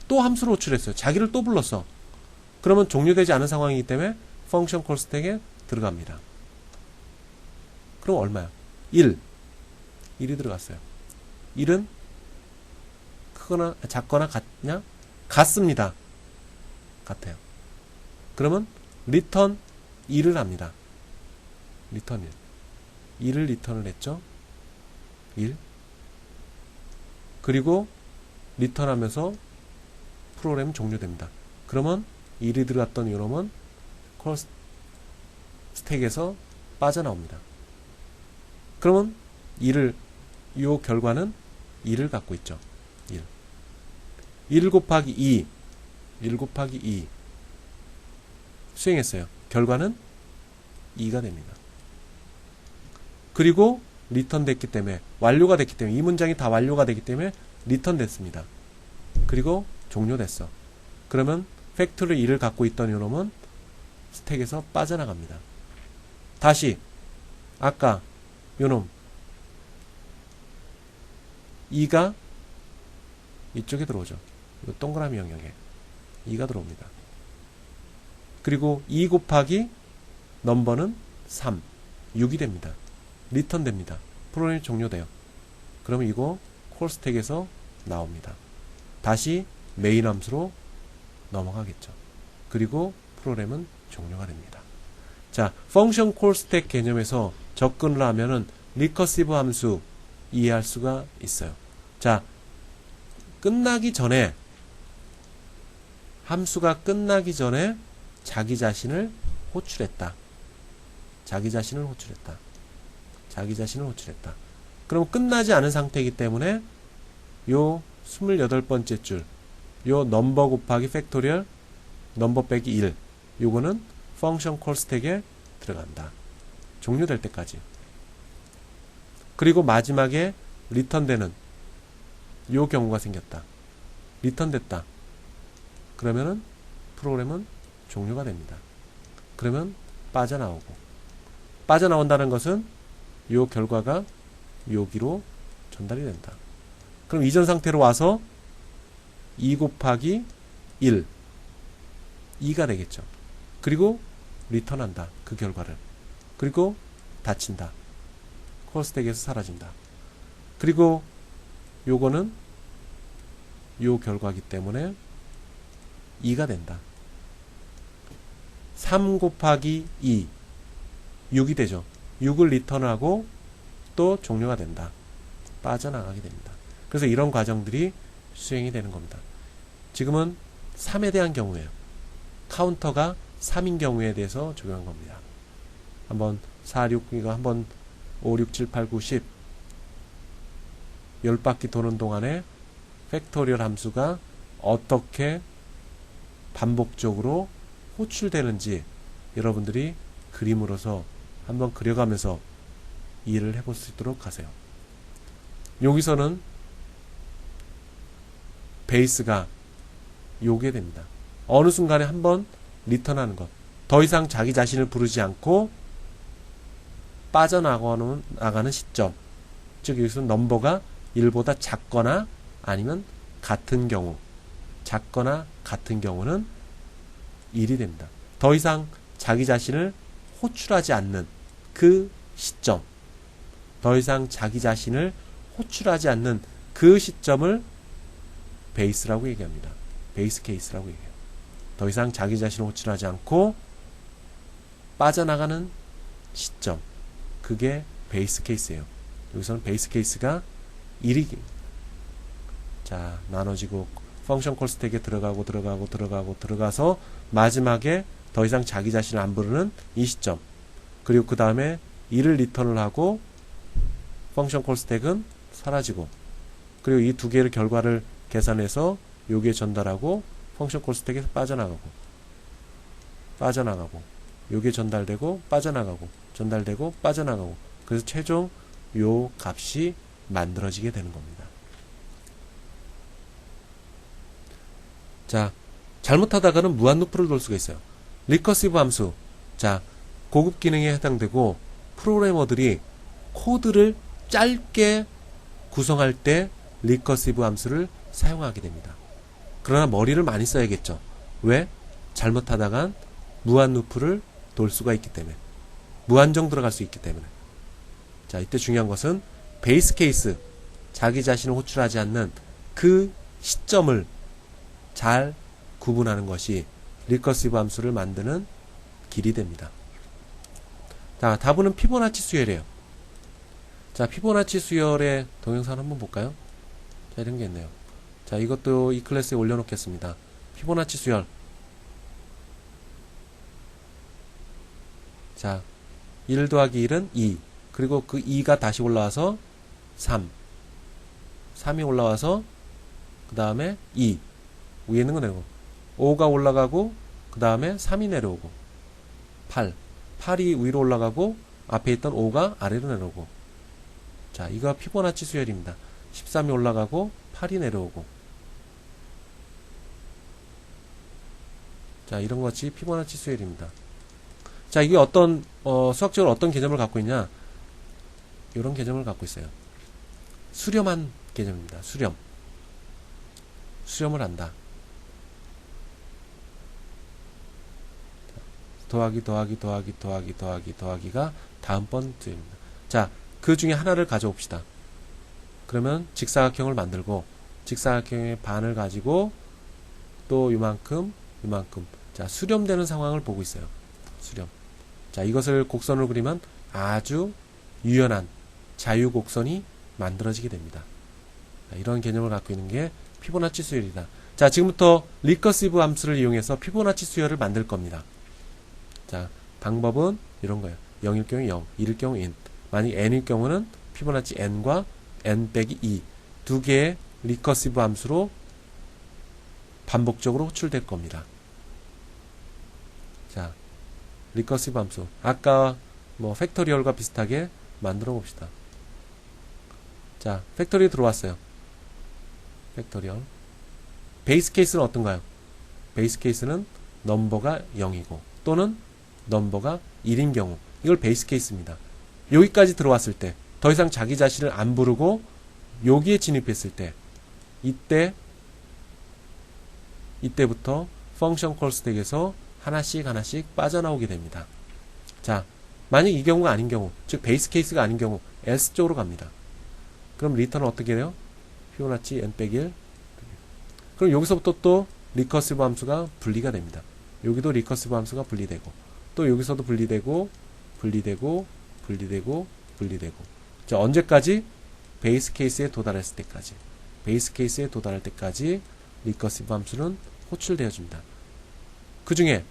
또 함수를 호출했어요. 자기를 또 불렀어. 그러면 종료되지 않은 상황이기 때문에 펑션 콜 스택에 들어갑니다. 그럼 얼마야? 1. 1이 들어갔어요. 1은 크거나 작거나 같냐? 같습니다. 같아요. 그러면 리턴 1을 합니다. 리턴 1. 1을 리턴을 했죠. 1. 그리고 리턴하면서 프로그램 종료됩니다. 그러면 1이 들어갔던 이놈은 콜 스택에서 빠져나옵니다. 그러면 요 결과는 1을 갖고 있죠. 1. 1 곱하기 2. 1 곱하기 2. 수행했어요. 결과는 2가 됩니다. 그리고 리턴 됐기 때문에, 완료가 됐기 때문에, 이 문장이 다 완료가 됐기 때문에 리턴 됐습니다. 그리고 종료됐어. 그러면 팩토리 2를 갖고 있던 이놈은 스택에서 빠져나갑니다. 다시 아까 요놈 2가 이쪽에 들어오죠. 이 동그라미 영역에 2가 들어옵니다. 그리고 2 곱하기 넘버는 3, 6이 됩니다. 리턴 됩니다. 프로그램이 종료돼요. 그러면 이거 콜 스택에서 나옵니다. 다시 메인 함수로 넘어가겠죠. 그리고 프로그램은 종료가 됩니다. 자, 펑션 콜 스택 개념에서 접근을 하면은 리커시브 함수 이해할 수가 있어요. 자, 끝나기 전에, 함수가 끝나기 전에 자기 자신을 호출했다. 자기 자신을 호출했다. 자기 자신을 호출했다. 그럼 끝나지 않은 상태이기 때문에 요 28번째 줄, 요 넘버 곱하기 팩토리얼 넘버 빼기 1, 요거는 펑션 콜 스택에 들어간다. 종료될 때까지. 그리고 마지막에 리턴되는 요 경우가 생겼다. 리턴됐다. 그러면은 프로그램은 종료가 됩니다. 그러면 빠져나오고, 빠져나온다는 것은 요 결과가 여기로 전달이 된다. 그럼 이전 상태로 와서 2 곱하기 1, 2가 되겠죠. 그리고 리턴한다. 그 결과를. 그리고 닫힌다. 콜 스택에서 사라진다. 그리고 요거는 요 결과이기 때문에 2가 된다. 3 곱하기 2, 6이 되죠. 6을 리턴하고 또 종료가 된다. 빠져나가게 됩니다. 그래서 이런 과정들이 수행이 되는 겁니다. 지금은 3에 대한 경우예요. 카운터가 3인 경우에 대해서 적용한 겁니다. 한번 4, 6, 이거 한번 5, 6, 7, 8, 9, 10 10바퀴 도는 동안에 팩토리얼 함수가 어떻게 반복적으로 호출되는지 여러분들이 그림으로서 한번 그려가면서 이해를 해볼 수 있도록 하세요. 여기서는 베이스가 요게 됩니다. 어느 순간에 한번 리턴하는 것. 더 이상 자기 자신을 부르지 않고 빠져나가는 시점. 즉 여기서 넘버가 1보다 작거나 아니면 같은 경우, 작거나 같은 경우는 1이 됩니다. 더 이상 자기 자신을 호출하지 않는 그 시점, 더 이상 자기 자신을 호출하지 않는 그 시점을 베이스라고 얘기합니다. 베이스 케이스라고 얘기해요. 더 이상 자기 자신을 호출하지 않고 빠져나가는 시점, 그게 베이스 케이스예요. 여기서는 베이스 케이스가 1이 자, 나눠지고 펑션 콜 스택에 들어가서 마지막에 더 이상 자기 자신을 안 부르는 이 시점. 그리고 그 다음에 1을 리턴을 하고 펑션 콜 스택은 사라지고, 그리고 이 두 개의 결과를 계산해서 여기에 전달하고 펑션 콜 스택에서 빠져나가고 여기에 전달되고 빠져나가고 그래서 최종 요 값이 만들어지게 되는 겁니다. 자, 잘못하다가는 무한 루프를 돌 수가 있어요. 리커시브 함수. 자, 고급 기능에 해당되고 프로그래머들이 코드를 짧게 구성할 때 리커시브 함수를 사용하게 됩니다. 그러나 머리를 많이 써야겠죠. 왜? 잘못하다간 무한 루프를 돌 수가 있기 때문에, 무한정 들어갈 수 있기 때문에. 자, 이때 중요한 것은 베이스 케이스, 자기 자신을 호출하지 않는 그 시점을 잘 구분하는 것이 리커시브 함수를 만드는 길이 됩니다. 자, 다음은 피보나치 수열이에요. 자, 피보나치 수열의 동영상 한번 볼까요? 자, 이런 게 있네요. 자, 이것도 이 클래스에 올려놓겠습니다. 피보나치 수열. 자, 1 더하기 1은 2. 그리고 그 2가 다시 올라와서 3. 3이 올라와서 그 다음에 2. 위에 있는 거 내려오고 5가 올라가고 그 다음에 3이 내려오고 8. 8이 위로 올라가고 앞에 있던 5가 아래로 내려오고. 자, 이거 피보나치 수열입니다. 13이 올라가고 8이 내려오고. 자, 이런 것이 피보나치 수열입니다. 자, 이게 어떤 수학적으로 어떤 개념을 갖고 있냐? 이런 개념을 갖고 있어요. 수렴한 개념입니다. 수렴을 한다. 더하기가 다음번 수열입니다. 자, 그 중에 하나를 가져옵시다. 그러면 직사각형을 만들고 직사각형의 반을 가지고 또 이만큼. 자, 수렴되는 상황을 보고 있어요. 수렴. 자, 이것을 곡선을 그리면 아주 유연한 자유곡선이 만들어지게 됩니다. 자, 이런 개념을 갖고 있는 게 피보나치 수열이다. 자, 지금부터 리커시브 함수를 이용해서 피보나치 수열을 만들 겁니다. 자, 방법은 이런 거예요. 0일 경우 0, 1일 경우 1. 만약 n일 경우는 피보나치 n과 n 빼기 2 두 개의 리커시브 함수로 반복적으로 호출될 겁니다. 자, 리커시브 함수. 아까 팩토리얼과 비슷하게 만들어 봅시다. 자, 팩토리에 들어왔어요. 팩토리얼. 베이스 케이스는 어떤가요? 베이스 케이스는 넘버가 0이고 또는 넘버가 1인 경우. 이걸 베이스 케이스입니다. 여기까지 들어왔을 때 더 이상 자기 자신을 안 부르고 여기에 진입했을 때 이때부터 펑션 콜 스택에서 하나씩 빠져나오게 됩니다. 자, 만약 이 경우가 아닌 경우, 즉 베이스 케이스가 아닌 경우 else 쪽으로 갑니다. 그럼 리턴은 어떻게 돼요? 피보나치 n 빼기 1. 그럼 여기서부터 또 리커시브 함수가 분리가 됩니다. 여기도 리커시브 함수가 분리되고 또 여기서도 분리되고. 자, 언제까지? 베이스 케이스에 도달했을 때까지. 베이스 케이스에 도달할 때까지 리커시브 함수는 호출되어줍니다. 그 중에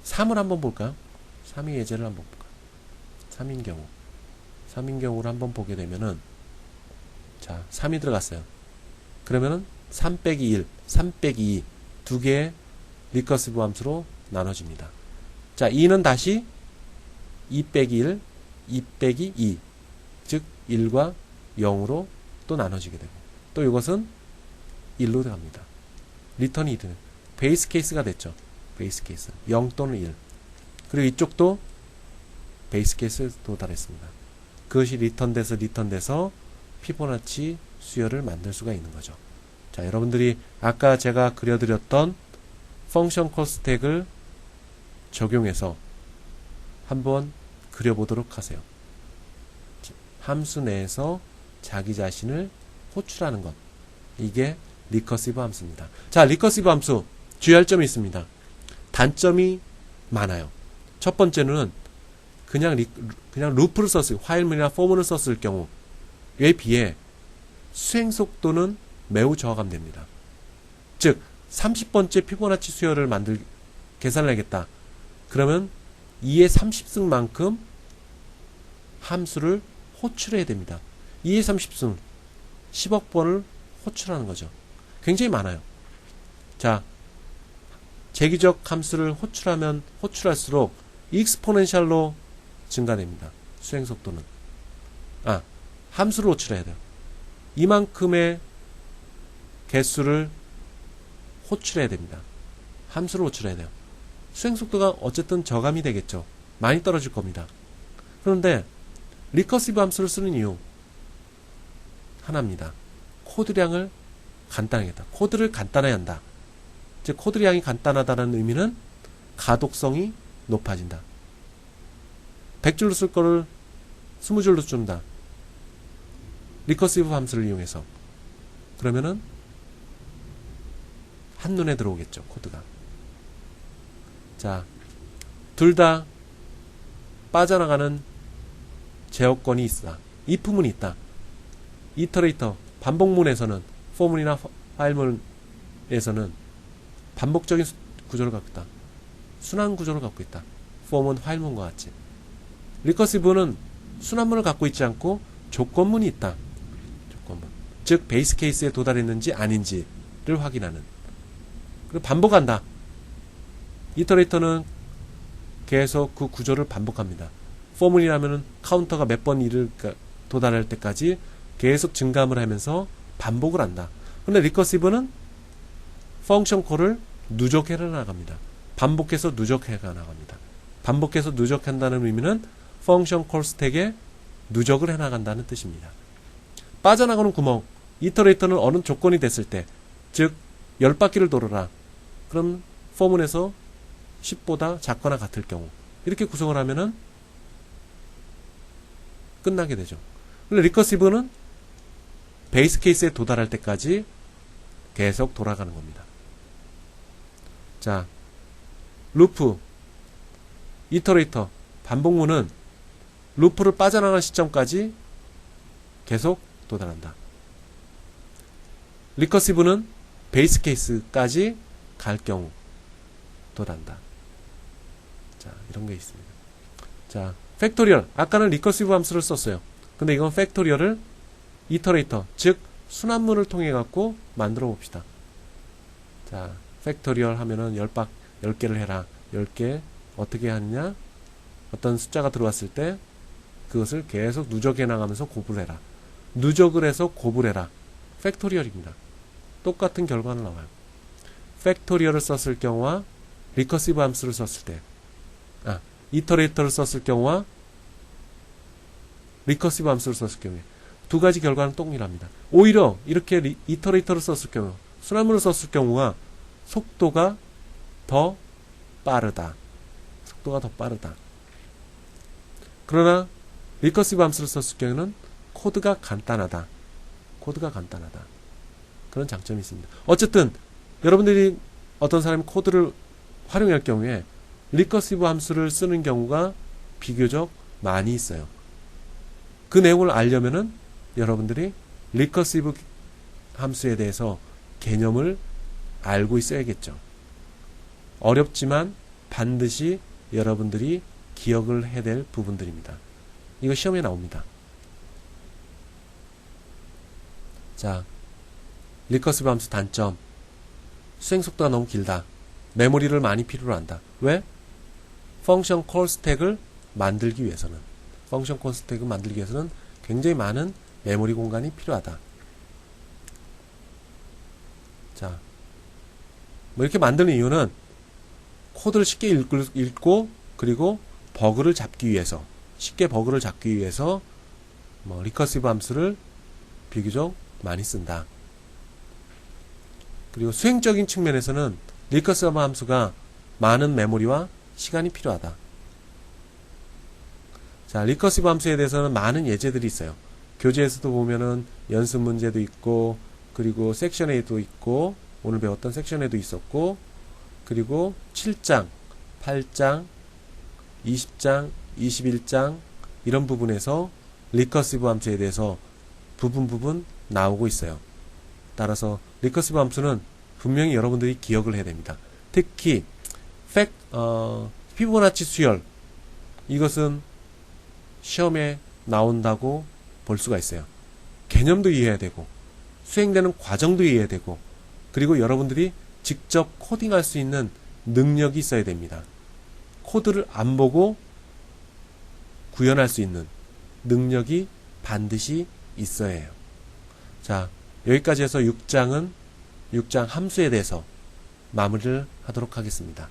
3을 한번 볼까요? 3의 예제를 한번 볼까요? 3인 경우를 한번 보게 되면은, 자, 3이 들어갔어요. 그러면은 3 빼기 1, 3 빼기 2 두 개의 리커시브 함수로 나눠집니다. 자, 2는 다시 2 빼기 1, 2 빼기 2, 즉 1과 0으로 또 나눠지게 되고 또 이것은 1로 들어갑니다. 리턴이 2는 베이스 케이스가 됐죠. 베이스 케이스 0 또는 1. 그리고 이쪽도 베이스 케이스에 도달했습니다. 그것이 리턴돼서 피보나치 수열을 만들 수가 있는 거죠. 자, 여러분들이 아까 제가 그려드렸던 펑션 콜 스택을 적용해서 한번 그려보도록 하세요. 함수 내에서 자기 자신을 호출하는 것. 이게 리커시브 함수입니다. 자, 리커시브 함수 주의할 점이 있습니다. 단점이 많아요. 첫 번째는 그냥 루프를 썼을, 화일문이나 포문을 썼을 경우에 비해 수행 속도는 매우 저하감됩니다. 즉 30번째 피보나치 수열을 계산을 하겠다. 그러면 2의 30승만큼 함수를 호출해야 됩니다. 2의 30승 10억 번을 호출하는 거죠. 굉장히 많아요. 자, 재기적 함수를 호출할수록 익스포넨셜로 증가됩니다. 수행 속도는. 함수를 호출해야 돼요. 이만큼의 개수를 호출해야 됩니다. 함수를 호출해야 돼요. 수행 속도가 어쨌든 저감이 되겠죠. 많이 떨어질 겁니다. 그런데 리커시브 함수를 쓰는 이유 하나입니다. 코드량을 간단하게 한다. 코드를 간단하게 한다. 즉 코드량이 간단하다는 의미는 가독성이 높아진다. 100줄로 쓸 거를 20줄로 준다. 리커시브 함수를 이용해서. 그러면은 한눈에 들어오겠죠, 코드가. 자, 둘 다 빠져나가는 제어권이 있다. if문이 있다. 이터레이터, 반복문에서는, for문이나 파일문에서는 반복적인 구조를 갖고 있다. 순환 구조를 갖고 있다. for문, 파일문과 같이. 리커시브는 순환문을 갖고 있지 않고 조건문이 있다. 조건문. 즉, 베이스 케이스에 도달했는지 아닌지를 확인하는. 그리고 반복한다. 이터레이터는 계속 그 구조를 반복합니다. for문이라면은 카운터가 몇 번 도달할 때까지 계속 증감을 하면서 반복을 한다. 근데 리커시브는 펑션 콜을 누적해 나갑니다. 반복해서 누적해 나갑니다. 반복해서 누적한다는 의미는 펑션 콜 스택에 누적을 해 나간다는 뜻입니다. 빠져나가는 구멍, 이터레이터는 어느 조건이 됐을 때, 즉 10바퀴를 돌아라. 그럼 for문에서 10보다 작거나 같을 경우 이렇게 구성을 하면은 끝나게 되죠. 근데 리커시브는 베이스 케이스에 도달할 때까지 계속 돌아가는 겁니다. 자, 루프, 이터레이터, 반복문은 루프를 빠져나가는 시점까지 계속 도달한다. 리커시브는 베이스 케이스까지 갈 경우 도달한다. 자, 이런 게 있습니다. 자, 팩토리얼. 아까는 리커시브 함수를 썼어요. 근데 이건 팩토리얼을 이터레이터, 즉 순환문을 통해 갖고 만들어 봅시다. 자, 팩토리얼 하면은 10개를 해라. 10개 어떻게 하느냐? 어떤 숫자가 들어왔을 때 그것을 계속 누적해 나가면서 곱을 해라. 누적을 해서 곱을 해라. 팩토리얼입니다. 똑같은 결과는 나와요. 팩토리얼을 썼을 경우와 리커시브 함수를 썼을 때, 이터레이터를 썼을 경우와 리커시브 함수를 썼을 경우에 두 가지 결과는 동일합니다. 오히려 이렇게 이터레이터를 썼을 경우, 순환문을 썼을 경우가 속도가 더 빠르다. 속도가 더 빠르다. 그러나 리커시브 함수를 썼을 경우는 코드가 간단하다. 코드가 간단하다. 그런 장점이 있습니다. 어쨌든 여러분들이 어떤 사람이 코드를 활용할 경우에 리커시브 함수를 쓰는 경우가 비교적 많이 있어요. 그 내용을 알려면은 여러분들이 리커시브 함수에 대해서 개념을 알고 있어야겠죠. 어렵지만 반드시 여러분들이 기억을 해야 될 부분들입니다. 이거 시험에 나옵니다. 자, 리커시브 함수 단점. 수행 속도가 너무 길다. 메모리를 많이 필요로 한다. 왜? 펑션 콜 스택을 만들기 위해서는, 펑션 콜 스택을 만들기 위해서는 굉장히 많은 메모리 공간이 필요하다. 자, 뭐 이렇게 만드는 이유는 코드를 쉽게 읽고 그리고 버그를 잡기 위해서, 쉽게 버그를 잡기 위해서 뭐 리커시브 함수를 비교적 많이 쓴다. 그리고 수행적인 측면에서는 리커시브 함수가 많은 메모리와 시간이 필요하다. 자, 리커시브 함수에 대해서는 많은 예제들이 있어요. 교재에서도 보면은 연습 문제도 있고, 그리고 섹션에도 있고, 오늘 배웠던 섹션에도 있었고, 그리고 7장, 8장, 20장, 21장 이런 부분에서 리커시브 함수에 대해서 부분 나오고 있어요. 따라서 리커시브 함수는 분명히 여러분들이 기억을 해야 됩니다. 특히 피보나치 수열, 이것은 시험에 나온다고 볼 수가 있어요. 개념도 이해해야 되고 수행되는 과정도 이해해야 되고, 그리고 여러분들이 직접 코딩할 수 있는 능력이 있어야 됩니다. 코드를 안 보고 구현할 수 있는 능력이 반드시 있어야 해요. 자, 여기까지 해서 6장 함수에 대해서 마무리를 하도록 하겠습니다.